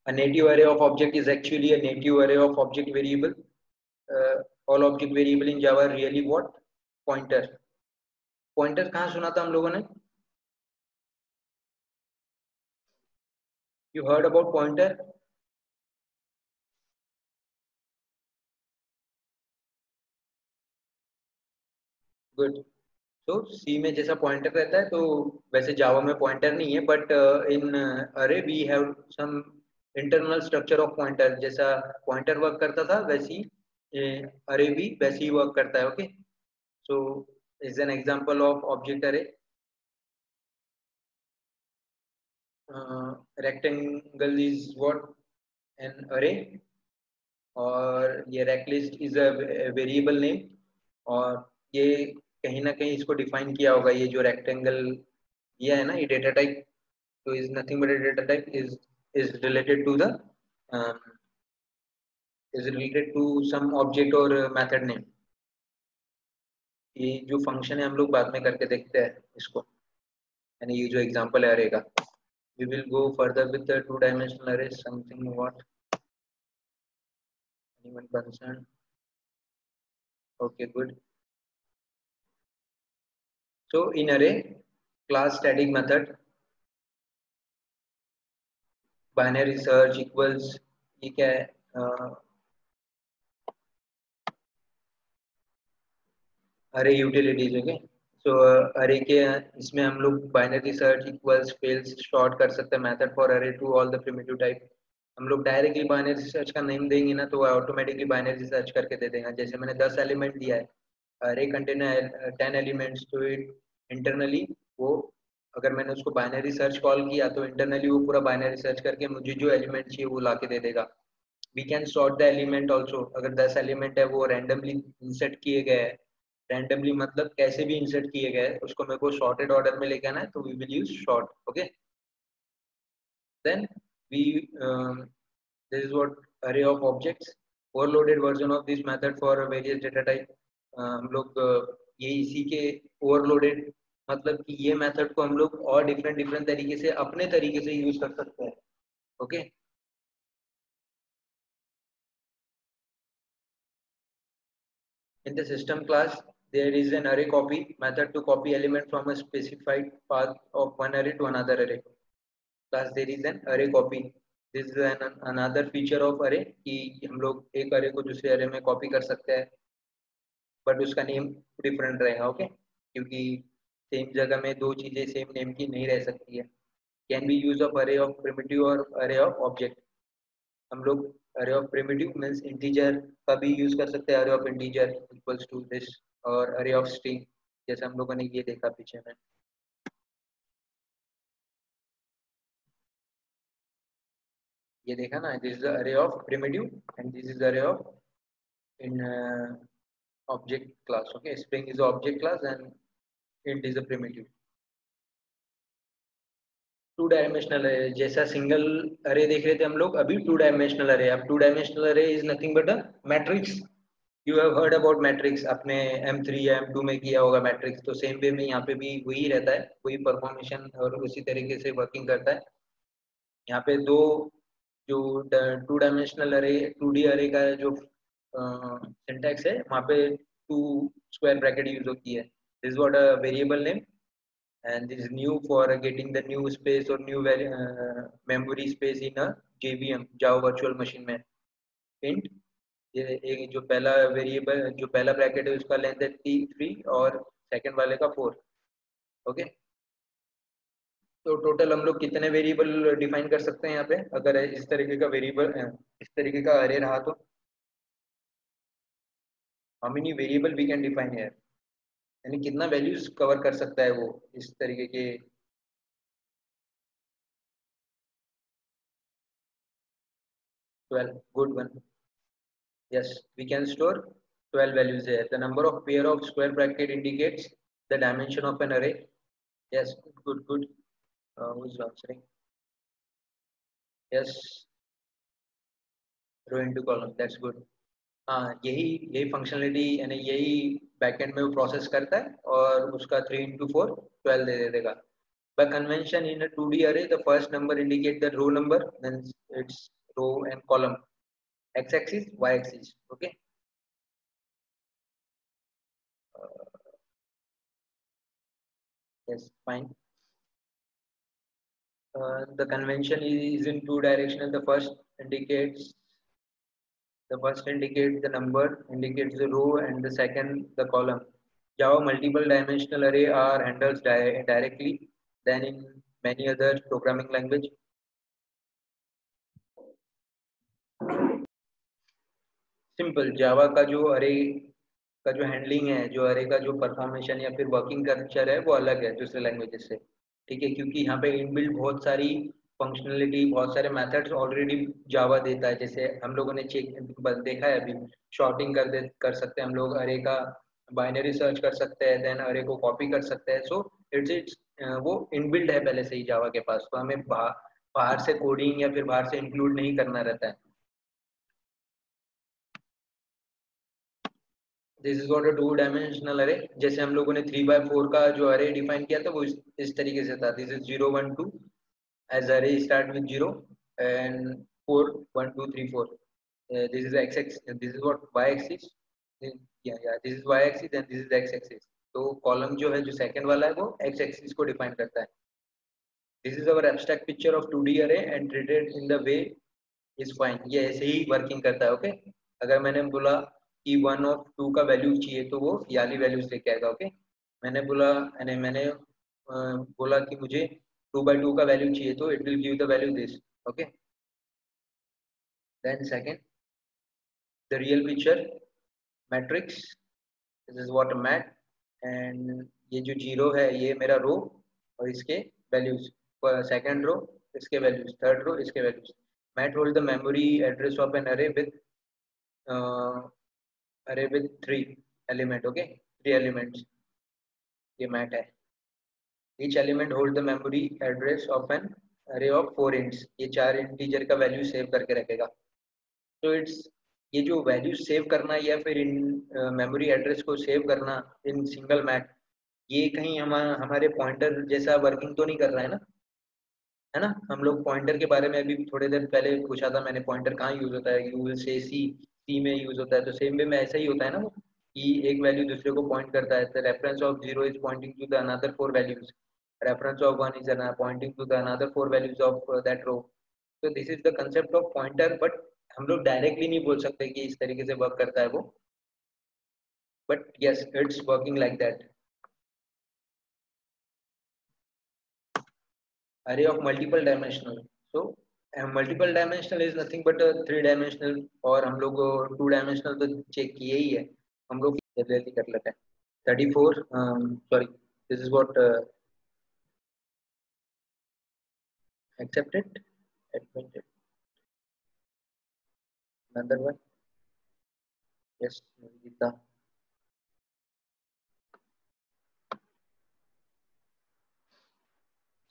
A native array of object is actually a native array of object variable. All object variable in Java are really what? Pointer. Pointer कहाँ सुना था हम लोगों ने? You heard about pointer? Good. तो C में जैसा pointer रहता है तो वैसे जावा में पॉइंटर नहीं है, but in array we have some internal structure of pointer. जैसा पॉइंटर वर्क करता था वैसी अरे भी वैसे ही वर्क करता है. Okay. So is an example of object array. Rectangle is what? An array. और ये rect list is a variable name. और ये कहीं ना कहीं इसको डिफाइन किया होगा, ये जो रेक्टेंगल ये है ना, ये डेटा टाइप तो is nothing but data type is related to the is related to some object or method name. ये जो फंक्शन है हम लोग बाद में करके देखते हैं इसको, यानी ये जो एग्जांपल है अरे का. we will go further with the two dimensional array, something what anyone concerned? Okay, good. So in array class static method binary search equals ये क्या है, अरे यूटिलिटीज. ओके. सो अरे के इसमें हम लोग binary search equals fills sort कर सकते हैं method for array to all the primitive type. हम लोग डायरेक्टली बाइनरी सर्च का नेम देंगे ना तो ऑटोमेटिकली बाइनरी सर्च करके दे देगा. जैसे मैंने 10 एलिमेंट दिया है, अरे कंटेन 10 एलिमेंट्स, तो इट इंटरनली वो अगर मैंने उसको बाइनरी सर्च कॉल किया तो इंटरनली वो पूरा बाइनरी सर्च करके मुझे जो एलिमेंट चाहिए वो ला के दे देगा. We can sort the element also. अगर 10 एलिमेंट है वो रैंडमली इंसर्ट किए गए हैं, रैंडमली मतलब कैसे भी इंसर्ट किए गए, उसको मेरे को सॉर्टेड ऑर्डर में लेके आना है तो we will use sort. Okay. Then we this is what array of objects. Overloaded version of this method for various data type. हम लोग ये इसी के ओवरलोडेड मतलब कि ये मेथड को हम लोग और डिफरेंट डिफरेंट तरीके से अपने तरीके से यूज कर सकते हैं. Okay. In the system class, there is an array copy method to copy element from a specified path of one array to another array. Class there is an array copy. This is another feature of array कि हम लोग एक array को दूसरे array में copy कर सकते हैं, but उसका name different रहेगा. ओके. क्योंकि सेम जगह में दो चीजें सेम नेम की नहीं रह सकती है. Can be use of array of primitive और array of object. हम लोग अरे ऑफ प्रिमिटिव मींस इंटीजर का भी यूज कर सकते हैं, array of integer equals to this, और अरे ऑफ स्ट्रिंग जैसे हम लोगों ने ये देखा पीछे में. ये देखा ना, this is array of primitive and this is array of in object class. Okay. String is object class and int is a primitive. Two dimensional array, जैसा सिंगल अरे देख रहे थे हम लोग, अभी टू डायमेंशनल अरे। अब टू डायमेंशनल अरे is nothing but a matrix. You have heard about matrix, आपने M3 या M2 में किया होगा मैट्रिक्स। तो सेम वे में यहाँ पे भी वही रहता है, वही परफॉर्मेशन और उसी तरीके से वर्किंग करता है। यहाँ पे दो जो टू डायमेंशनल अरे, 2D अरे का जो सिंटैक्स है, वहाँ पे टू स्क्वायर ब्रैकेट यूज होती है। This what a variable name, and this is new for getting the new space or new memory space in a JVM, Java Virtual Machine में। int, ये एक जो पहला वेरिएबल, जो पहला ब्रैकेट है उसका लेंथ है 3 और सेकंड वाले का 4। ओके, तो टोटल हम लोग कितने वेरिएबल डिफाइन कर सकते हैं यहाँ पे, अगर इस तरीके का वेरिएबल, इस तरीके का अरे रहा तो how many variable we can define here, यानी कितना वैल्यूज कवर कर सकता है वो इस तरीके के। 12, good one. Yes, we can store 12 values here. The number of pair of square bracket indicates the dimension of an array. Yes, good, good. Who's answering? Yes, row into column. That's good. हाँ, यही यही functionality, यानी यही backend में वो process करता है और उसका 3 into 4 12 दे देगा। By convention in a 2D array, the first number indicate the row number, then it's row and column, x-axis, y-axis. Okay. Yes, fine. The convention is in two directional. The first indicates the number, indicates the row, and the second the column. Java multiple dimensional array are handled directly than in many other programming language. Simple, Java का जो अरे का जो handling है, जो अरे का जो परफॉर्मेशन या फिर वर्किंग कल्चर है, वो अलग है दूसरे लैंग्वेजेस से। ठीक है, क्योंकि यहाँ पे इनबिल्ट बहुत सारी फंक्शनलिटी, बहुत सारे मेथड्स ऑलरेडी जावा देता है। जैसे हम लोगों ने चेक देखा है अभी, शॉर्टिंग कर सकते हैं हम लोग अरे का, बाइनरी सर्च कर सकते हैं, देन अरे को कॉपी कर सकते हैं। सो इट्स वो इनबिल्ट है पहले से ही जावा के पास, तो हमें बाहर से कोडिंग या फिर बाहर से इंक्लूड नहीं करना रहता है। This is what a to dimensional अरे। जैसे हम लोगों ने 3x4 का जो अरे डिफाइन किया था, वो इस तरीके से था। This is 0 1 2 as array start with 0 and 4 1 2 3 4। This is x axis, this is what y axis, yeah, this is y axis and this is x axis। तो कॉलम जो है, जो सेकंड वाला है, वो x axis को डिफाइन करता है। This is our abstract picture of 2D array and treated in the way is fine। ये ऐसे ही वर्किंग करता है। ओके, अगर मैंने बोला कि 1 और 2 का वैल्यू चाहिए, तो वो ये वाली वैल्यूज लेके आएगा। ओके, मैंने बोला, मैंने बोला कि मुझे 2/2 का वैल्यू चाहिए, तो it will give the value this. Okay, then second, the real picture matrix, this is what a mat. And ये जो जीरो है, ये मेरा रो और इसके वैल्यूज, सेकंड रो इसके वैल्यूज, थर्ड रो इसके values. Mat hold the memory address of an array with array with 3 element. Okay, 3 elements, ये मैट है। each element hold the memory address of an array of 4 ints। ये 4 integer का value save करके रखेगा। तो it's, ये जो value save करना या फिर इन मेमोरी एड्रेस को सेव करना इन सिंगल मैट, ये कहीं हमारे पॉइंटर जैसा वर्किंग तो नहीं कर रहा है ना, है ना। हम लोग पॉइंटर के बारे में अभी थोड़ी देर पहले पूछा था मैंने, पॉइंटर कहाँ यूज होता है, यूज से सी में यूज होता है। तो सेम वे में ऐसा ही होता है ना वो, कि एक वैल्यू दूसरे को पॉइंट करता है। The reference of 0 is pointing to the another 4 values, reference of 1 is pointing to the another 4 values of that row। so this is the concept of pointer, but हम लोग डायरेक्टली नहीं बोल सकते कि इस तरीके से वर्क करता है वो, but yes, it's working like that। array of multiple dimensional, so multiple dimensional is nothing but a 3 dimensional, और हम लोग 2 dimensional तो चेक किए ही है, हम लोग जल्दी कर लेते हैं। 34, sorry, this is what accepted, admitted, another one, yes, Gita।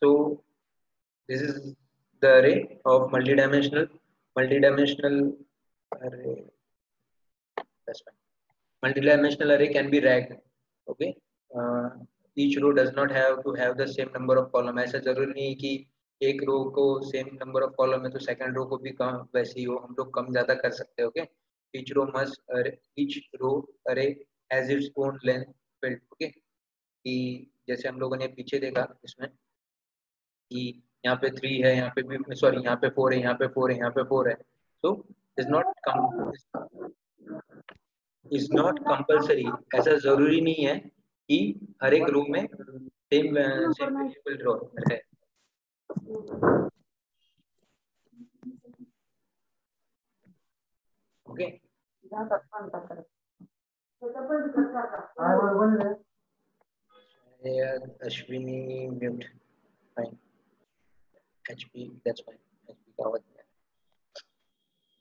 So This is the array of multidimensional array. That's fine. Multidimensional array can be ragged. Okay. Each row does not have to have the same number of column. ऐसा जरूरी नहीं है कि एक रो को same number of column है तो second row को भी कम वैसे ही हो, हम लोग कम ज्यादा कर सकते हैं. Okay. each row array has its own length field. Okay. कि जैसे हम लोगों ने पीछे देखा इसमें कि यहाँ पे 3 है, यहाँ पे भी सॉरी यहाँ पे 4 है, यहाँ पे 4 है, यहाँ पे 4 है. So is not compulsory. ऐसा जरूरी नहीं है कि हर एक रो में सेम वेरिएबल रो रहे. Okay. Ashwini mute. Fine. HP, that's fine. HP का आवाज नहीं है.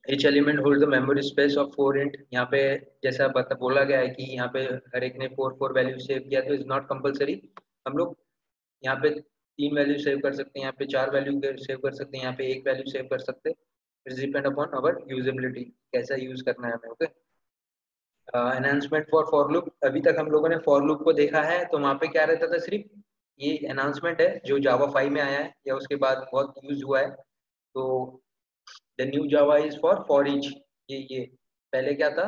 Each element hold the memory space of 4 int. यहाँ पे जैसा बोला गया है कि यहाँ पे हर एक ने 4 वैल्यू सेव किया तो इज नॉट कंपलसरी. हम लोग यहाँ पे 3 वैल्यू सेव कर सकते हैं, यहाँ पे 4 वैल्यू सेव कर सकते हैं, यहाँ पे 1 वैल्यू सेव कर सकते हैं. It's depend upon our usability, कैसा यूज करना है हमें. ओके. Enhancement for loop. अभी तक हम लोगों ने फॉर लूप को देखा है तो वहाँ पे क्या रहता था, सिर्फ ये एनहांसमेंट है जो जावा 5 में आया है या उसके बाद बहुत यूज हुआ है. तो the new Java is for each. ये पहले क्या था,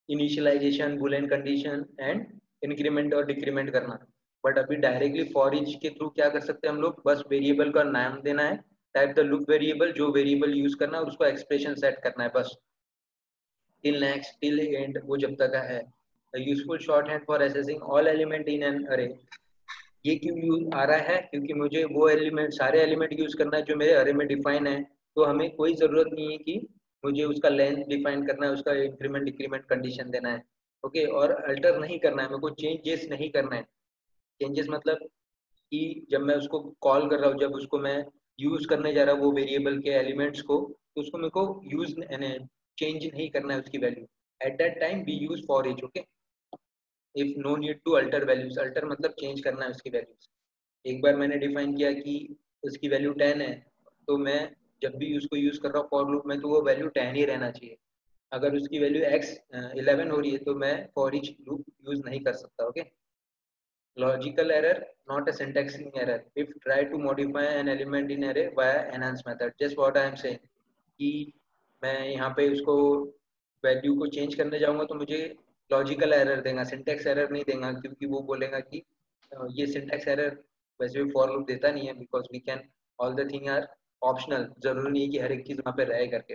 initialization, boolean condition and increment और डिक्रीमेंट करना. बट अभी डायरेक्टली फॉर ईच के थ्रू क्या कर सकते हैं हम लोग, बस वेरिएबल का नाम देना है, टाइप द लूप वेरिएबल, जो वेरिएबल यूज करना है और उसको एक्सप्रेशन सेट करना है बस. टिल नेक्स्ट, टिल एंड, वो जब तक है. Useful short hand for assessing all element in an अरे. ये क्यों यूज आ रहा है, क्योंकि मुझे वो एलिमेंट, सारे एलिमेंट यूज करना है जो मेरे अरे में डिफाइन है. तो हमें कोई जरूरत नहीं है कि मुझे उसका लेंथ डिफाइन करना है, उसका इंक्रीमेंट डिक्रीमेंट कंडीशन देना है. ओके. और अल्टर नहीं करना है, मेरे को चेंजेस नहीं करना है. चेंजेस मतलब कि जब मैं उसको कॉल कर रहा हूँ, जब उसको मैं यूज करने जा रहा हूँ वो वेरिएबल के एलिमेंट्स को, तो उसको मेरे को यूज चेंज नहीं करना है उसकी value. At that time we use for each. Okay. If no need to alter values. Alter मतलब चेंज करना है उसकी वैल्यूज. एक बार मैंने डिफाइन किया कि उसकी वैल्यू 10 है, तो मैं जब भी उसको यूज कर रहा हूँ फॉर लूप में तो वो वैल्यू 10 ही रहना चाहिए. अगर उसकी वैल्यू x 11 हो रही है तो मैं फॉर ईच लूप यूज नहीं कर सकता. Okay. Logical error, not a syntaxing error, if try to modify an element in array via enhance method. Just what I am saying कि मैं यहाँ पे उसको वैल्यू को चेंज करने जाऊंगा तो मुझे लॉजिकल एरर देगा, सिंटैक्स एरर नहीं देगा, क्योंकि वो बोलेगा कि ये सिंटैक्स एरर वैसे भी फॉर लूप देता नहीं है, because we can all the thing are optional. जरूरी नहीं है कि हर एक चीज वहाँ पे रहे करके,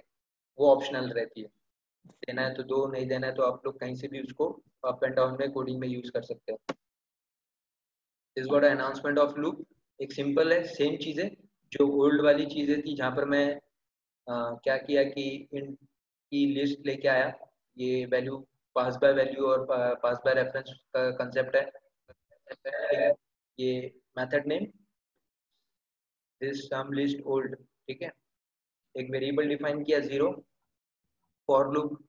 वो ऑप्शनल रहती है. देना है तो दो, नहीं देना है तो आप लोग कहीं से भी उसको अप एंड डाउन में कोडिंग में यूज कर सकते हो. इस गॉट अनाउंसमेंट ऑफ लूप. एक सिंपल है, सेम चीजें जो ओल्ड वाली चीजें थी जहाँ पर मैं क्या किया कि इन की लिस्ट लेके आया. ये वैल्यू पास बाय वैल्यू और पास बाय रेफरेंस का कंसेप्ट है. ये method name this sum list old. ठीक है. एक वेरिएबल डिफाइन किया 0. फॉर लूप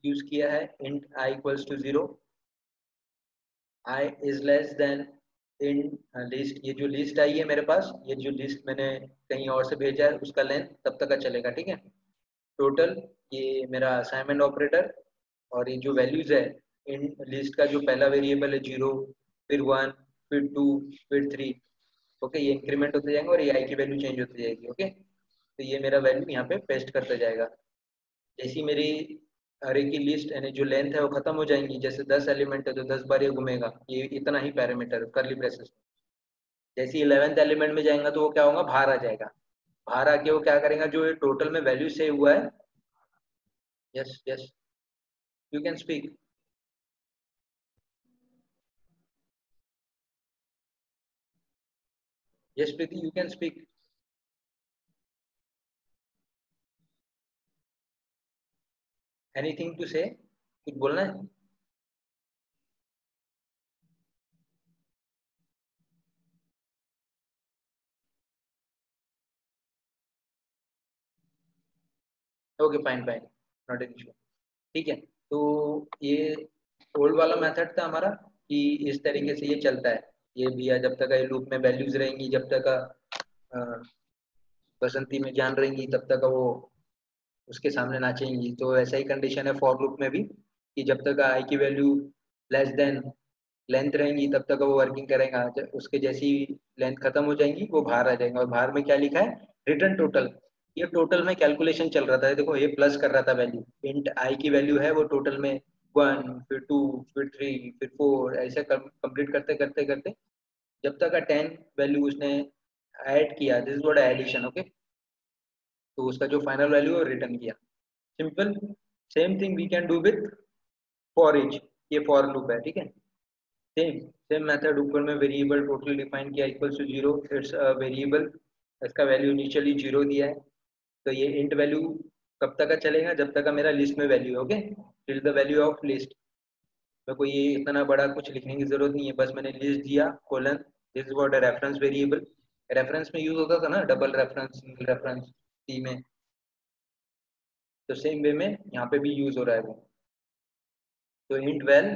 यूज किया है int i equals to 0. i is less than in list. ये जो लिस्ट आई है मेरे पास, ये जो लिस्ट मैंने कहीं और से भेजा है उसका लेंथ तब तक का चलेगा. ठीक है. टोटल, ये मेरा असाइनमेंट ऑपरेटर. और ये जो वैल्यूज है इन लिस्ट का, जो पहला वेरिएबल है 0, फिर 1, फिर 2, फिर 3. ओके. ये इंक्रीमेंट होते जाएंगे और ये आई की वैल्यू चेंज होती जाएगी. ओके. तो ये मेरा वैल्यू यहाँ पे पेस्ट करता जाएगा. जैसी मेरी अरे की लिस्ट यानी जो लेंथ है वो खत्म हो जाएंगी, जैसे 10 एलिमेंट है तो 10 बार ये घूमेगा, ये इतना ही पैरामीटर करली ब्रेसेस. जैसे 11th एलिमेंट में जाएगा तो वो क्या होगा, बाहर आ जाएगा. बाहर आके वो क्या करेगा, जो ये टोटल में वैल्यू सेव हुआ है. Yes yes, you can speak. Yes Preeti, you can speak. Anything to say, कुछ बोलना है. Okay fine fine, not an issue. ठीक है. तो ये ओल्ड वाला मेथड था हमारा कि इस तरीके से ये चलता है. ये भी है जब तक ये लूप में वैल्यूज रहेंगी, जब तक बसंती में जान रहेंगी तब तक वो उसके सामने नाचेंगी। तो ऐसा ही कंडीशन है फॉर लूप में भी कि जब तक आई की वैल्यू लेस देन लेंथ रहेंगी तब तक वो वर्किंग करेगा। उसके जैसी लेंथ खत्म हो जाएंगी वो बाहर आ जाएंगे। और बाहर में क्या लिखा है, रिटर्न टोटल। ये टोटल में कैलकुलेशन चल रहा था, देखो ये प्लस कर रहा था वैल्यू, इंट आई की वैल्यू है वो टोटल में 1 फिर 2 फिर 3 फिर 4 ऐसे कंप्लीट करते करते करते जब तक 10 वैल्यू उसने ऐड किया, this is what addition, okay. तो उसका जो फाइनल वैल्यू है रिटर्न किया, simple. Same thing we can do with for each, ये फॉर लूप है, ठीक है। सेम सेम मेथड, ऊपर में वेरिएबल टोटल डिफाइन किया इक्वल्स टू 0, इट्स वेरिएबल, इसका वैल्यू इनिशियली 0 दिया है। तो ये इंट वैल्यू कब तक का चलेगा, जब तक का मेरा लिस्ट में वैल्यू है, okay, till the value of list. मेरे को ये इतना बड़ा कुछ लिखने की जरूरत नहीं है, बस मैंने लिस्ट दिया colon, this is what reference variable. Reference में यूज होता था ना, डबल रेफरेंस सिंगल रेफरेंस सी में, तो सेम वे में यहाँ पे भी यूज हो रहा है वो। तो int val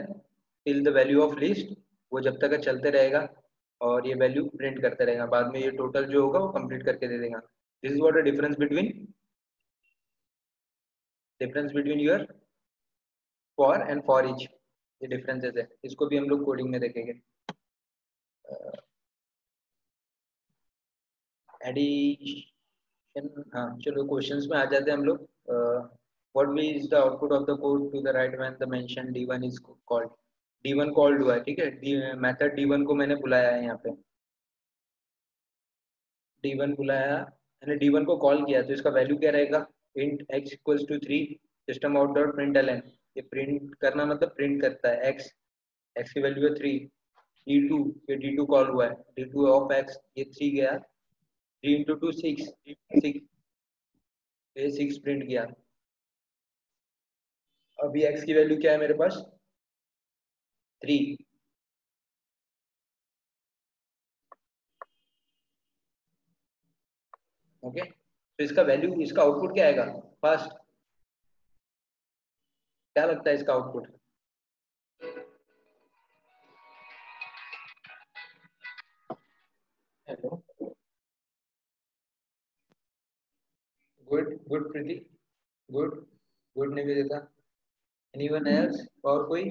till the value of list, वो जब तक चलते रहेगा और ये वैल्यू प्रिंट करते रहेगा, बाद में ये टोटल जो होगा वो कंप्लीट करके दे देगा। This is what a difference between your for and for each, ये डिफरेंसेस है, इसको भी हम लोग कोडिंग में देखेंगे। एडिशन, हाँ चलो क्वेश्चंस में आ जाते हैं हम लोग। What be is the output of the code to the right when the mention d1 is called. d1 called हुआ है, ठीक है, मेथड d1 को मैंने बुलाया है यहाँ पे, d1 बुलाया, मैंने d1 को कॉल किया, तो इसका वैल्यू क्या रहेगा, int x equals to 3 system out dot println. ये प्रिंट करना मतलब प्रिंट करता है x, x की वैल्यू है 3, d2, ये d2 कॉल हुआ है, d2 ऑफ x, ये 3 गया, 3 इंटू 2 6, 6, ये 6 प्रिंट किया। अभी x की वैल्यू क्या है मेरे पास, 3, ओके। तो इसका वैल्यू, इसका आउटपुट क्या आएगा फर्स्ट, क्या लगता है इसका आउटपुट। हेलो, गुड गुड प्रीति, गुड, गुड नहीं भी देता, एनीवन एल्स, और कोई,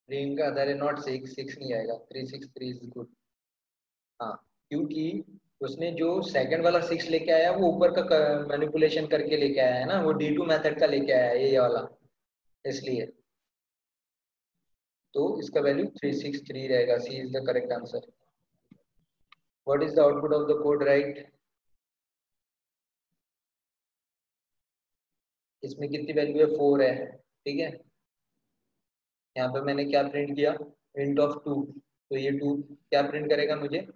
प्रियंका अरे नॉट 6, 6 नहीं आएगा, 3 6 3 इज गुड। हाँ, क्योंकि उसने जो सेकंड वाला 6 लेके आया वो ऊपर का मैनिपुलेशन करके लेके आया है ना, वो D2 मेथड का लेके आया है ये वाला, इसलिए। तो इसका वैल्यू 363 रहेगा, C is the correct answer. What is the output of the code right, इसमें कितनी वैल्यू है, 4 है, ठीक है। यहाँ पे मैंने क्या प्रिंट किया, इंट ऑफ 2, तो ये 2 क्या प्रिंट करेगा मुझे,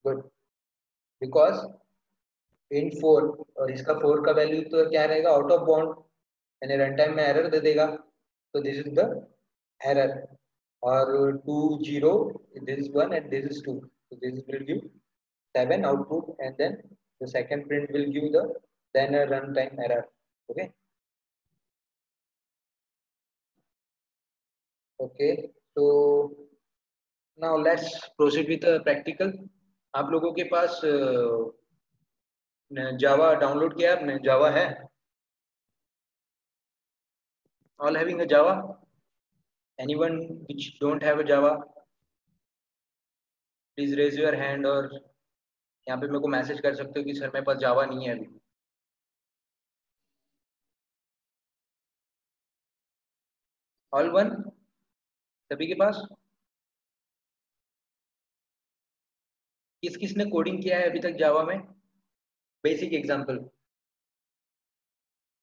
गुड, बिकॉज इंट 4, और इसका 4 का वैल्यू तो क्या रहेगा, आउट ऑफ बाउंड, यानी रन टाइम में एरर दे देगा, तो दिस इज द एरर। और 2 0, this is 1 and this is 2, so this will give 7 output, and then the second print will give the then a runtime error, okay. Okay, so now let's proceed with the practical। आप लोगों के पास Java download किया आपने, जावा है, all having a java, anyone which don't have a java please raise your hand, और यहाँ पे मेरे को मैसेज कर सकते हो कि सर मेरे पास जावा नहीं है अभी। ऑल वन, सभी के पास, किस किस ने कोडिंग किया है अभी तक जावा में, बेसिक एग्जांपल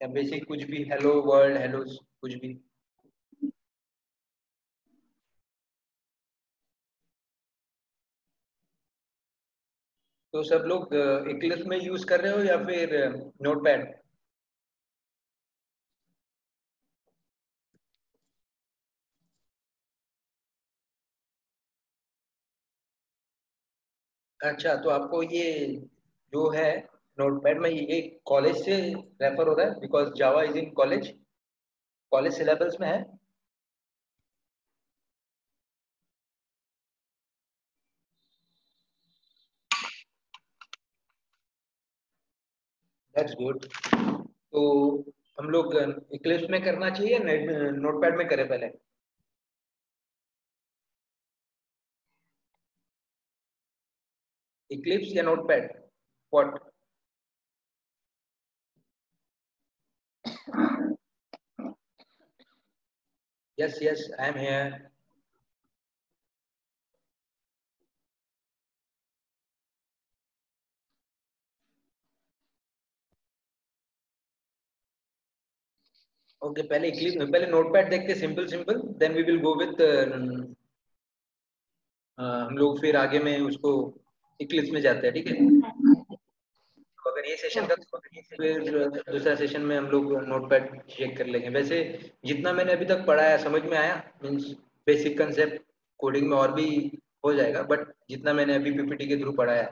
या बेसिक कुछ भी, हेलो वर्ल्ड, हेलो कुछ भी। तो सब लोग इक्लिप्स में यूज कर रहे हो या फिर नोटपैड। अच्छा, तो आपको ये जो है नोटपैड में ये कॉलेज से रेफर हो रहा है because Java is in college, college syllabus में है। That's good. तो हम लोग इक्लिप्स में करना चाहिए, नोटपैड में करें पहले? इक्लिप्स या notepad, what? Yes yes, I am here. Okay, पहले इक्लिप्स, पहले नोटपैड देखते, simple simple, then we will go with हम लोग फिर आगे में उसको इक्लिप्स में जाते हैं, ठीक है? तो अगर ये सेशन का तो फिर दूसरा सेशन में हम लोग नोटपैड चेक कर लेंगे। वैसे जितना मैंने अभी तक पढ़ा है समझ में आया, मीन्स बेसिक कंसेप्ट, कोडिंग में और भी हो जाएगा, बट जितना मैंने अभी पीपीटी के थ्रू पढ़ा है,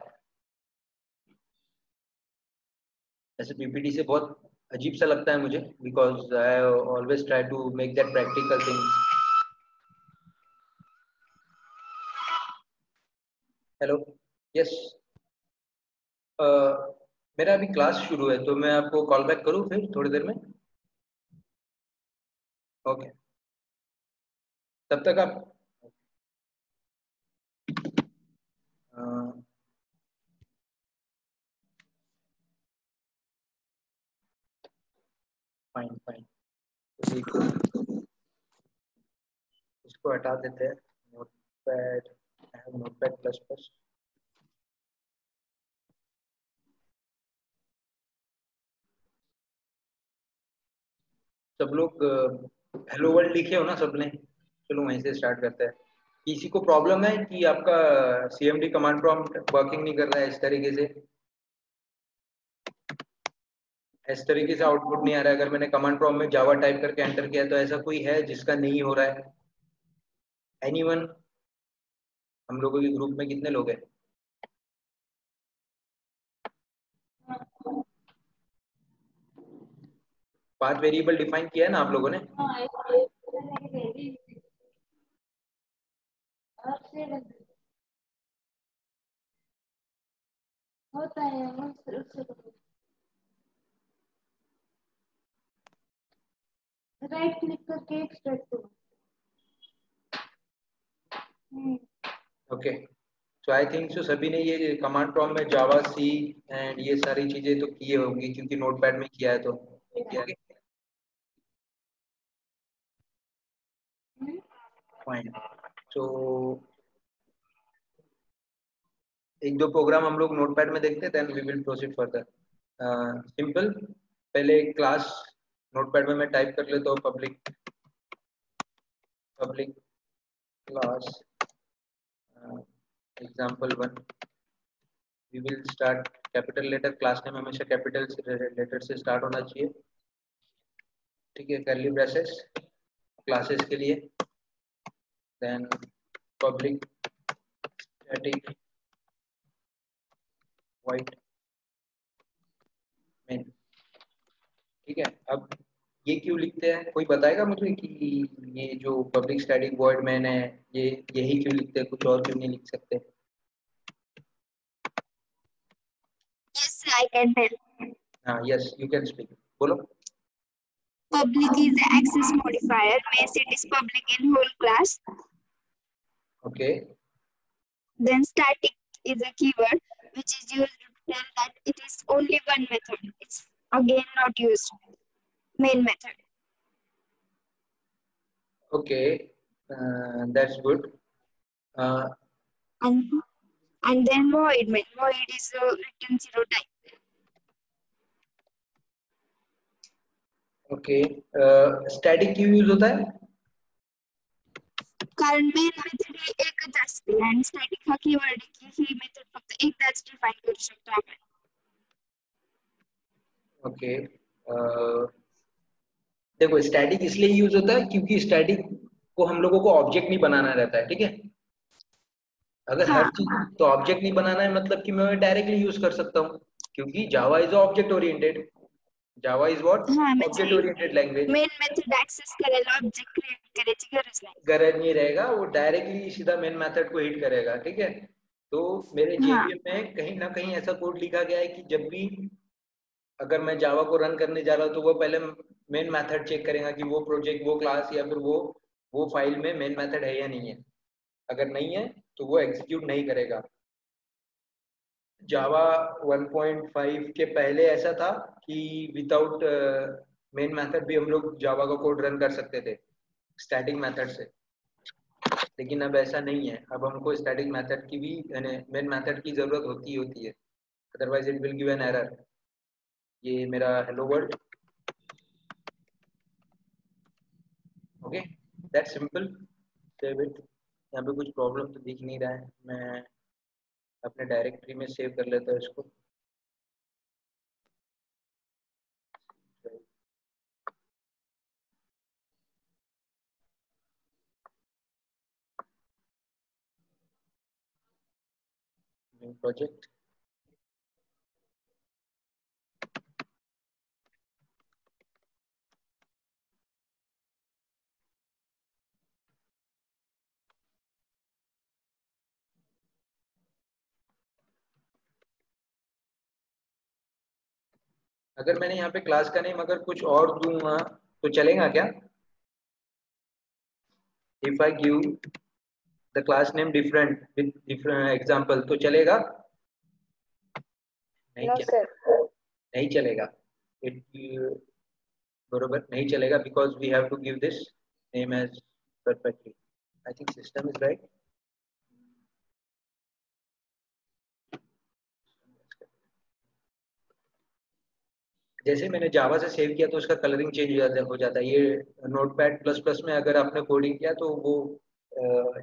ऐसे पीपीटी से बहुत अजीब सा लगता है मुझे, because I always try to make that practical things. Hello. Yes. मेरा अभी क्लास शुरू है, तो मैं आपको कॉल बैक करूँ फिर थोड़ी देर में? ओके, तब तक आप फाइन फाइन, इसको हटा देते हैं। Notepad, notepad plus plus. सब लोग हेलो वर्ल्ड लिखे हो ना सबने? चलो वहीं से स्टार्ट करते हैं। किसी को प्रॉब्लम है कि आपका सीएमडी कमांड प्रॉम्प्ट वर्किंग नहीं कर रहा है इस तरीके से आउटपुट नहीं आ रहा है? अगर मैंने कमांड प्रॉम्प्ट में जावा टाइप करके एंटर किया, तो ऐसा कोई है जिसका नहीं हो रहा है? एनीवन? हम लोगों के ग्रुप में कितने लोग हैं? पांच वेरिएबल डिफाइन किया है ना आप लोगों ने? होता है राइट क्लिक करके एक्सट्रैक्ट करो। Okay, so I think so सभी ने ये कमांड प्रॉम्प्ट में जावा सी एंड ये सारी चीजें तो किए होंगी, क्योंकि नोटपैड में किया है तो किया है। फाइन। सो एक दो प्रोग्राम हम लोग नोटपैड में देखते हैं, then we will proceed further. Simple, पहले क्लास नोटपैड में मैं टाइप कर लेता हूँ, public public class example 1। We will start capital letter, class name हमेशा कैपिटल लेटर से स्टार्ट होना चाहिए, ठीक है? कर्ली ब्रेसेस क्लासेस के लिए, then public static void main, ठीक है? अब ये क्यों लिखते हैं, कोई बताएगा मुझे कि ये जो पब्लिक स्टैटिक वॉइड मैन है, ये यही क्यों लिखते हैं, कुछ और क्यों नहीं लिख सकते? Yes, I can tell. हाँ, यस यू कैन स्पीक, बोलो। Public is the access modifier. Means it is public in whole class. Okay Then static is a keyword which is used to tell that it is only one method. It's again not used. Main method. Okay, that's good. And then void. Main void is written zero type. Okay, static क्यों use होता है? कारण main method ही एकच असते आणि static हा keyword आहे की ही मेथड फक्त एकदाच डिफाइन करू शकतो आपण. ओके, देखो स्टैटिक इसलिए यूज होता है क्योंकि स्टैटिक को हम लोगों को ऑब्जेक्ट नहीं बनाना रहता है, ठीक है? अगर हर हाँ चीज तो ऑब्जेक्ट नहीं बनाना है मतलब कि मैं डायरेक्टली यूज कर सकता हूँ, क्योंकि Java is object oriented. Java is what? हाँ ऑब्जेक्ट म्हणजे oriented language. Main method access करायला ऑब्जेक्ट क्रिएट करायची गरज नाही. गरज नहीं रहेगा, वो डायरेक्टली सीधा मेन मेथड को हिट करेगा, ठीक है। तो मेरे हाँ जेवीएम में कहीं ना कहीं ऐसा कोड लिखा गया है कि जब भी अगर मैं जावा को रन करने जा रहा हूँ तो वो पहले मेन मेथड चेक करेगा कि वो प्रोजेक्ट, वो क्लास या फिर वो फाइल में मेन मेथड है या नहीं है। अगर नहीं है तो वो एग्जीक्यूट नहीं करेगा। जावा 1.5 के पहले ऐसा था कि विदाउट मेन मेथड भी हम लोग जावा का कोड रन कर सकते थे स्टैटिक मेथड से, लेकिन अब ऐसा नहीं है। अब हमको स्टैटिक मेथड की भी मेन मेथड की जरूरत होती है, otherwise it will give an error. ये मेरा hello world. Okay, that's simple. Save it. यहाँ पे कुछ प्रॉब्लम तो दिख नहीं रहा है, मैं अपने डायरेक्टरी में सेव कर लेता हूँ इसको। New project. अगर मैंने यहाँ पे क्लास का नेम अगर कुछ और दूंगा तो चलेगा क्या? If I give the class name different with different example तो चलेगा? नहीं No, sir. चलेगा, नहीं चलेगा। इट बरोबर नहीं चलेगा, because we have to give this name as perfectly. I think system is right. जैसे मैंने जावा से सेव किया तो उसका कलरिंग चेंज हो जाता है। ये नोटपैड प्लस प्लस में अगर आपने कोडिंग किया तो वो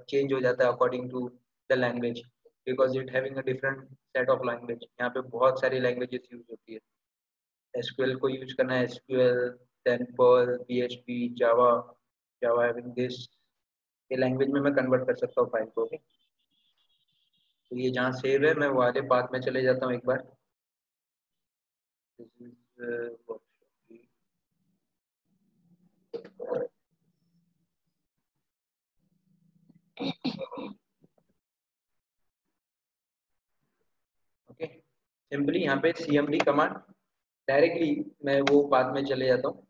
चेंज हो जाता है according to the language, because it having a different set of language. यहाँ पे बहुत सारी लैंग्वेजेस यूज होती है। एसक्यूएल को यूज करना है, SQL, then Perl, PHP, Java, Java having this. ये लैंग्वेज में मैं कन्वर्ट कर सकता हूँ फाइल को। ओके, तो ये जहाँ सेव है मैं वो वाले पाथ में चले जाता हूँ एक बार। This is okay. सिंपली यहाँ पे cmd कमांड डायरेक्टली मैं वो पाथ में चले जाता हूँ,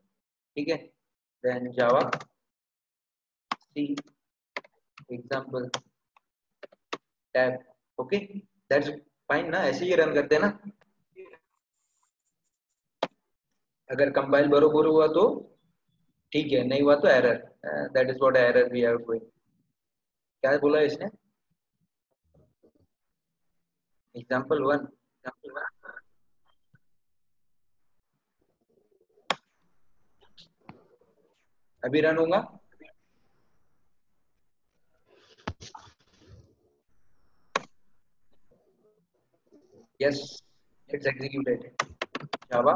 ठीक है। Then Java C example tab. Okay, that's fine ना, ऐसे ही रन करते हैं ना। अगर कंपाइल बरोबर हुआ तो ठीक है, नहीं हुआ तो error. That is what error we have doing. क्या बोला इसने? एग्जाम्पल 1। अभी रन होगा। Yes, it's executed. Java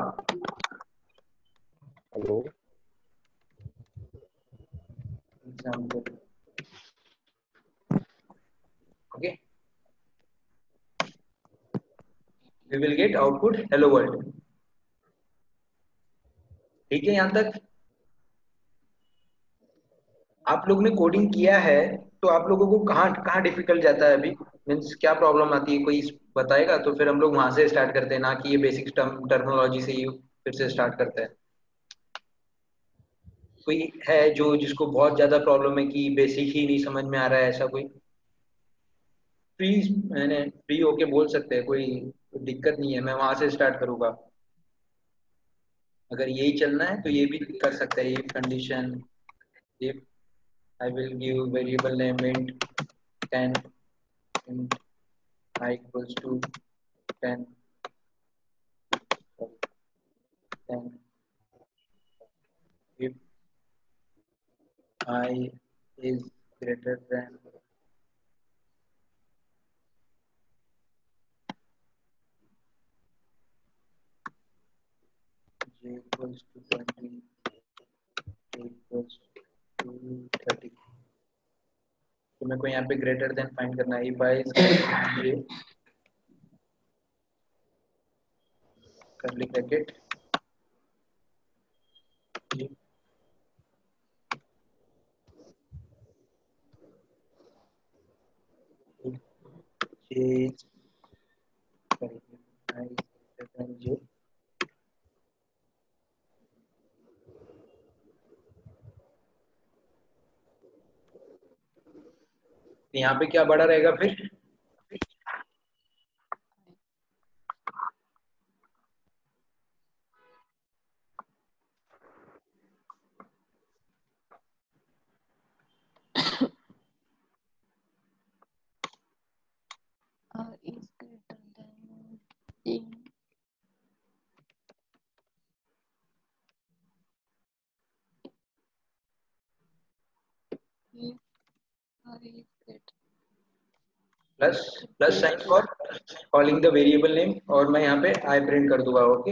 hello example. Okay, we will get output hello world. ठीक है यहाँ तक? आप लोग ने कोडिंग किया है तो आप लोगों को कहाँ कहाँ डिफिकल्ट जाता है अभी? मीन्स क्या प्रॉब्लम आती है, कोई बताएगा तो फिर हम लोग वहां से स्टार्ट करते हैं, ना कि ये बेसिक टर्मिनोलॉजी से ही फिर से स्टार्ट करते हैं। कोई है जो जिसको बहुत ज्यादा प्रॉब्लम है कि बेसिक ही नहीं समझ में आ रहा है, ऐसा कोई? फ्री, मैंने फ्री होके बोल सकते हैं, कोई दिक्कत नहीं है, मैं वहां से स्टार्ट करूंगा। अगर यही चलना है तो ये भी कर सकते हैं। If condition, if I will give variable name int 10 int I equals to 10, 10 if I is greater than j equals to 20, j equals to 30. तो मेरे को यहाँ पे ग्रेटर देन फाइंड करना है। if I is curly bracket j is greater than j, यहाँ पे क्या बड़ा रहेगा फिर? is greater than in if R is greater plus sign for calling the variable name, और मैं यहाँ पे आई प्रिंट कर दूंगा। ओके,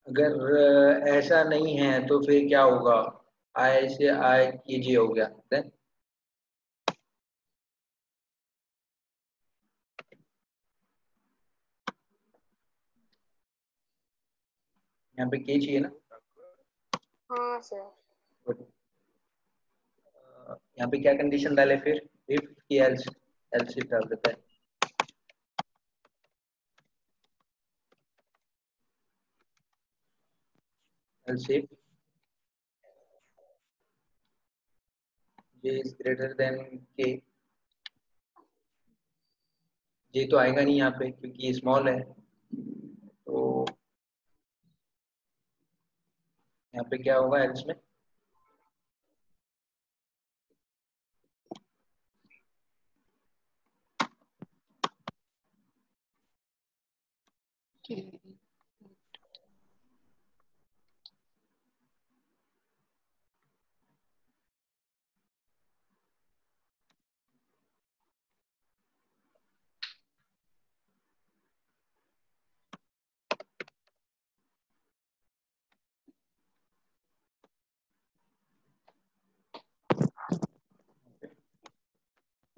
अगर ऐसा नहीं है तो फिर क्या होगा? आई से आई ये जे हो गया। देन यहाँ पे के चाहिए ना? हाँ सर। Good. यहाँ पे क्या कंडीशन डाले फिर? इफ की एल्स, एल्स इफ डाल देता है। Else if J is greater than के, जे तो आएगा नहीं यहाँ पे क्योंकि ये स्मॉल है। तो यहाँ पे क्या होगा एल्स में? K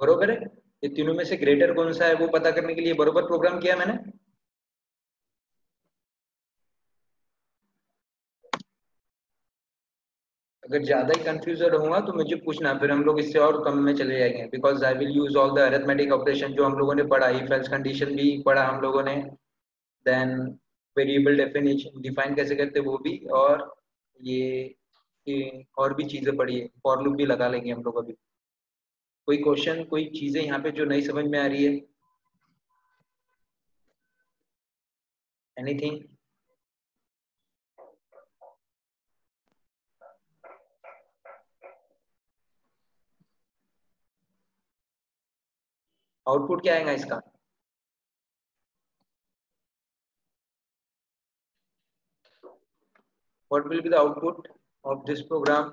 बरोबर है। ये तीनों में से ग्रेटर कौन सा है वो पता करने के लिए बरोबर प्रोग्राम किया मैंने। अगर ज्यादा ही कंफ्यूजन होगा तो मुझे पूछना, फिर हम लोग इससे और कम में चले जाएंगे। Because I will use all the arithmetic operation जो हम लोगों ने पढ़ा, इफ एल्स कंडीशन भी पढ़ा हम लोगों ने, देन वेरिएबल डेफिनेशन डिफाइन कैसे करते वो भी, और ये और भी चीजें पढ़ी है। फॉर लूप भी लगा लेंगे हम लोग अभी। कोई क्वेश्चन, कोई चीजें यहाँ पे जो नहीं समझ में आ रही है? एनीथिंग? आउटपुट क्या आएगा इसका? What will be the output of this program?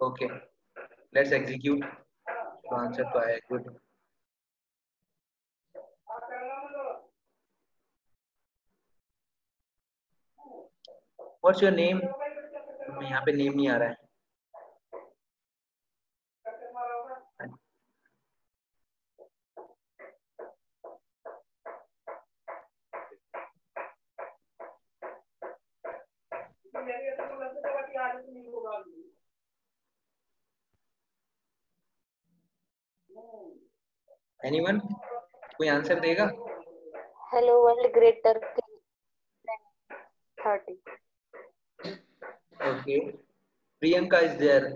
Okay, let's execute. तो आंसर तो आया। गुड। What's your name? यहाँ पे नेम नहीं आ रहा है। Anyone? कोई आंसर देगा? Hello world greater than 30. Okay. Priyanka is there.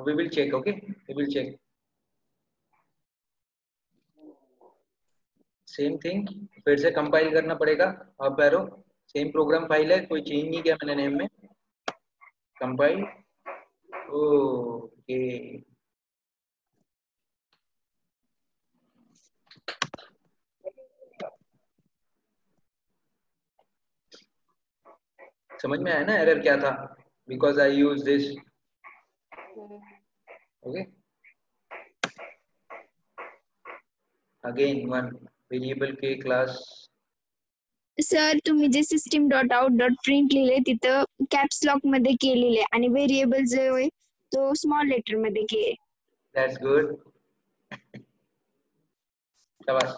We will check. Okay, we will check. Same thing फिर से कंपाइल करना पड़ेगा। अब एरो सेम प्रोग्राम फाइल है, कोई चेंज नहीं किया मैंने नेम में। कंपाइल। ओके, समझ में आया ना एरर क्या था? Because I use this. Okay, again one variable के क्लास. सर तुम्ही जे system dot out dot print लिहिले तिथं कॅप्स लॉक मध्ये केलेले आणि व्हेरिएबल जो आहे तो स्मॉल लेटर मध्ये केले. That's good. शाबाश.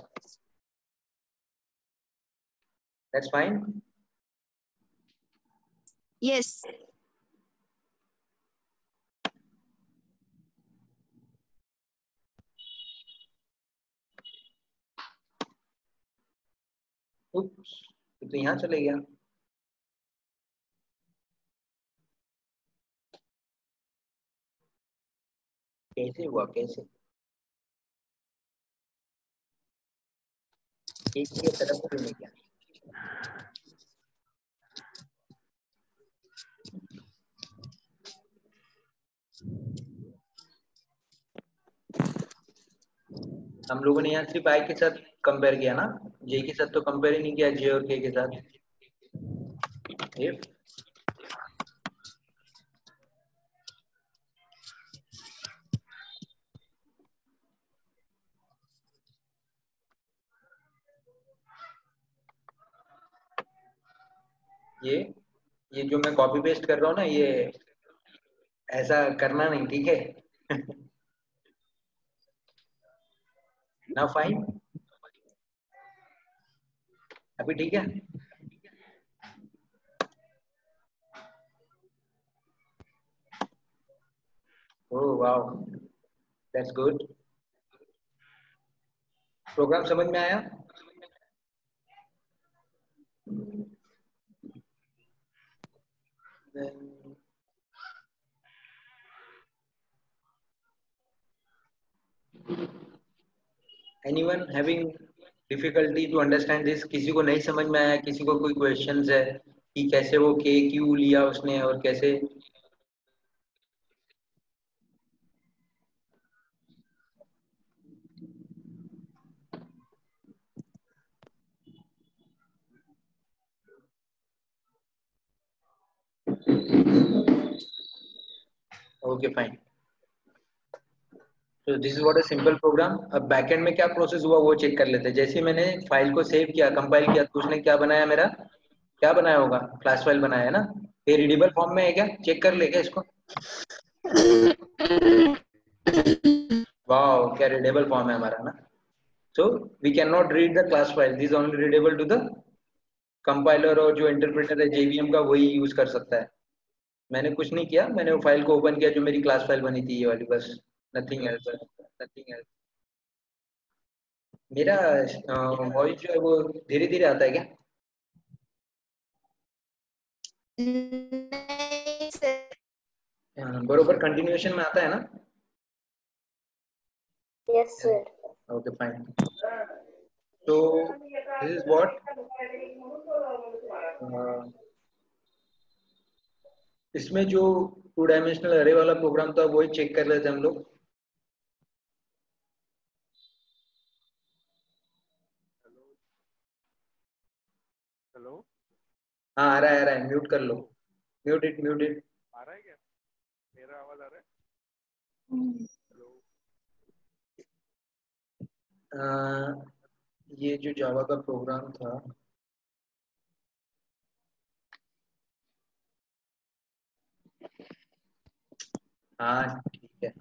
That's fine. येस. Oops, तो यहाँ चले गया. कैसे हुआ कैसे? एक ही तरफ क्यों नहीं गया? हम लोगों ने यहाँ सिर्फ आई के साथ कंपेयर किया ना, जे के साथ तो कंपेयर ही नहीं किया, जे और के साथ. If ये जो मैं कॉपी पेस्ट कर रहा हूँ ना, ये ऐसा करना नहीं, ठीक है? ना फाइन. अभी ठीक है. Oh wow, that's good. Program समझ में आया? Then anyone having difficulty to understand this? किसी को नहीं समझ में आया? किसी को कोई क्वेश्चंस है कि कैसे वो के क्यों लिया उसने और कैसे? Okay fine. तो this is what a simple program. अब बैकएंड में क्या प्रोसेस हुआ वो चेक कर लेते हैं. जैसे ही मैंने फाइल को सेव किया, कंपाइल किया, तो उसने क्या बनाया, मेरा क्या बनाया होगा? क्लास फाइल बनाया है ना. ये रीडेबल फॉर्म में है क्या? चेक कर ले क्या इसको? वाओ, क्या रीडेबल फॉर्म है हमारा ना. So we cannot read the class file. This is only readable to the compiler, और जो इंटरप्रेटर है JVM का वही यूज कर सकता है. मैंने कुछ नहीं किया, मैंने वो फाइल को ओपन किया जो मेरी क्लास फाइल बनी थी, ये वाली, बस. Nothing else, nothing else. मेरा वॉइस जो है वो धीरे धीरे आता है क्या? नहीं सर. बरोबर कंटिन्यूएशन में आता है ना? Yes sir. Okay fine. तो दिस इज व्हाट इसमें जो 2 डायमेंशनल अरे वाला प्रोग्राम था वही चेक कर रहे थे हम लोग. हेलो. हाँ आ रहा है म्यूट कर लो. Mute it, mute it. आ रहा है क्या? मेरा आवाज आ रहा है? हेलो. ये जो जावा का प्रोग्राम था, हाँ ठीक है.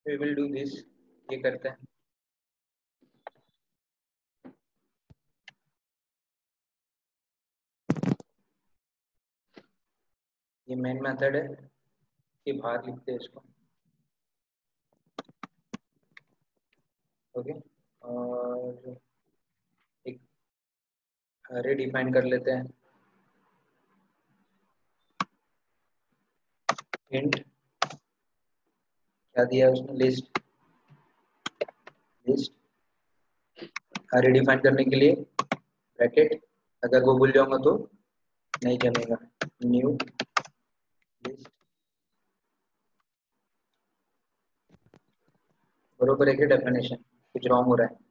We will do this. ये करते हैं. ये मेन मेथड है, ये बाहर लिखते हैं इसको. ओके. और एक अरे डिफाइन कर लेते हैं. हिंट क्या दिया है उसने? लिस्ट. लिस्ट अरे डिफाइन करने के लिए ब्रैकेट. अगर वो भूल जाऊंगा तो नहीं जमेगा. New list. बरोबर है कि डेफिनेशन कुछ रॉन्ग हो रहा है?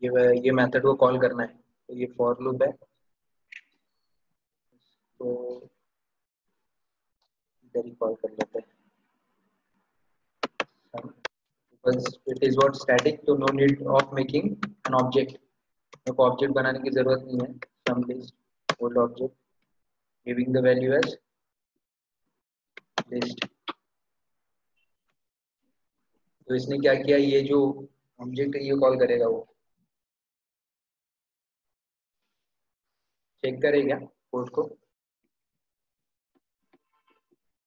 ये मेथड को कॉल करना है, तो ये फॉर लूप है, तो इधर ही कॉल कर लेते हैं because it is what static, तो no need of making an object, मेरे को ऑब्जेक्ट बनाने की जरूरत नहीं है. Sum list old object giving the value as list. तो इसने क्या किया, ये जो ऑब्जेक्ट है ये कॉल करेगा, वो चेक करेगा कोड को.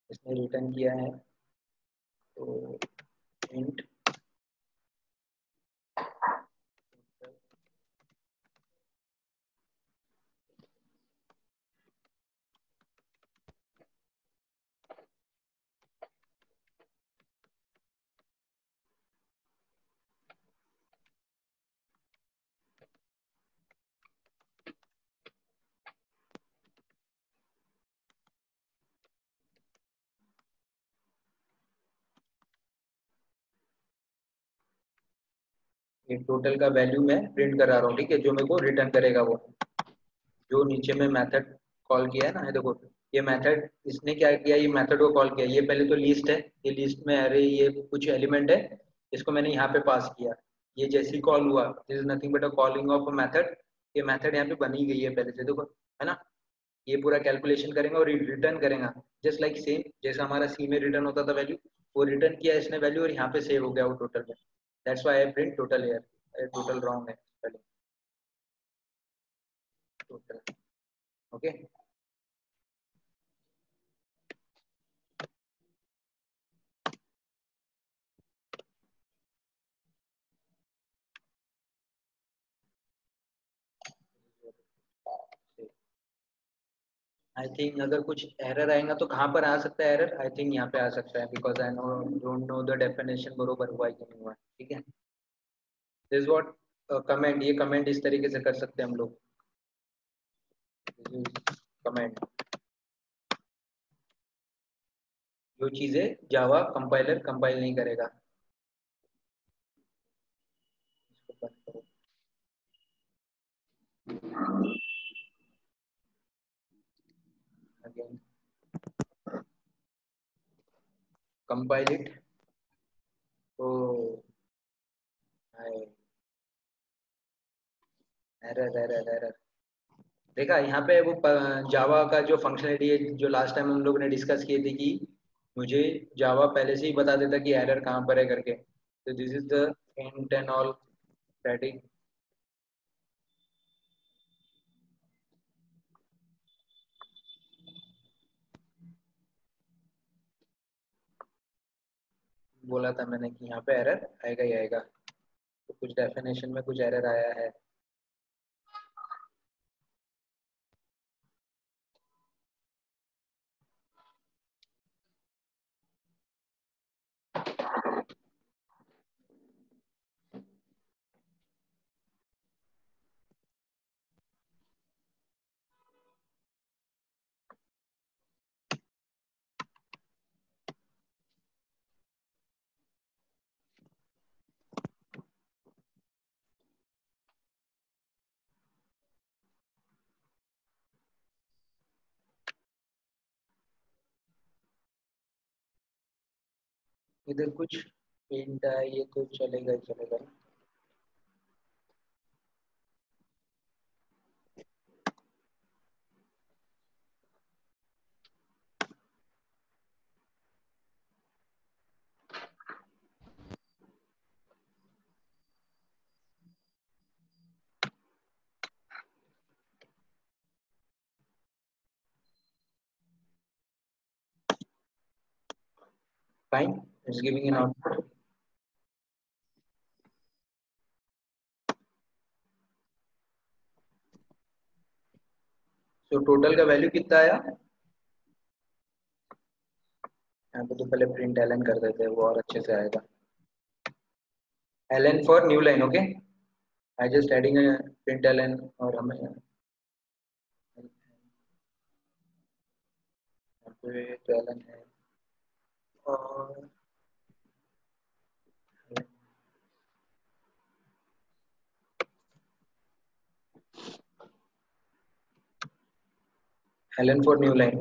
इसने रिटर्न किया है, तो int ये टोटल का वैल्यू मैं प्रिंट करा रहा हूँ, ठीक है, जो मेरे को रिटर्न करेगा वो जो नीचे में मेथड कॉल किया है ना. ये देखो, ये मेथड इसने क्या किया, ये मेथड को कॉल किया. ये पहले तो लिस्ट है, ये लिस्ट में अरे ये कुछ एलिमेंट है, इसको मैंने यहाँ पे पास किया. ये जैसे ही कॉल हुआ, this is nothing but a calling of a method. ये मेथड यहाँ पे बनी गई है पहले से, देखो है ना. ये पूरा कैलकुलेशन करेंगे और रिटर्न करेगा, जस्ट लाइक सेम जैसा हमारा सी में रिटर्न होता था वैल्यू, वो रिटर्न किया इसने वैल्यू और यहाँ पे सेव हो गया वो टोटल में. That's why I print total here. Total wrong है पहले, टोटल. ओके. आई थिंक अगर कुछ एरर आएगा तो कहाँ पर आ सकता है एरर, आई थिंक यहाँ पे आ सकता है, because I know don't know the definition बरोबर हुआ है कि नहीं हुआ. ठीक है. दिस व्हाट कमेंट, ये कमेंट इस तरीके से कर सकते हैं हम लोग. कमेंट जो चीजें जावा कंपाइलर कंपाइल नहीं करेगा. इसको बंद करो. Again compile it. तो एरर एरर एरर देखा यहाँ पे वो जावा का जो फंक्शनलिटी है जो लास्ट टाइम हम लोग ने डिस्कस किए थे कि मुझे जावा पहले से ही बता देता कि एरर कहाँ पर है करके. तो this is the int and all static. बोला था मैंने कि यहाँ पे एरर आएगा ही आएगा. तो कुछ डेफिनेशन में कुछ एरर आया है. इधर कुछ पेंट है, ये तो चलेगा ही चलेगा. Fine, it's giving an output. तो टोटल का वैल्यू कितना आया, यहाँ पे तो पहले प्रिंट एलन कर देते हैं वो और अच्छे से आएगा. ln for new line. Okay, I just adding a print ln और हमें यहाँ पे तो ln है और ln for new line,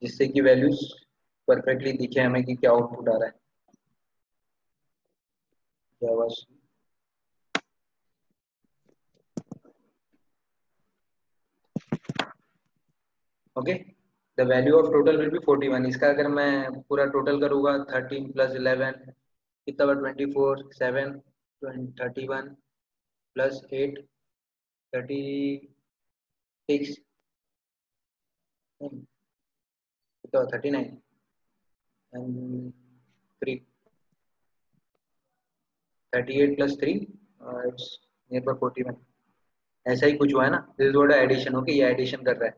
जिससे कि वैल्यूज परफेक्टली दिखे हमें कि क्या आउटपुट आ रहा है। Java okay, the value of total will be 41। इसका अगर मैं पूरा टोटल करूँगा 13 प्लस 11 कितना हुआ 24, 7 31 प्लस 8 36 कितना 39 and 3 38 plus 3 it's near by 41। ऐसा ही कुछ हुआ है ना, this is what addition. Okay, ये एडिशन कर रहा है।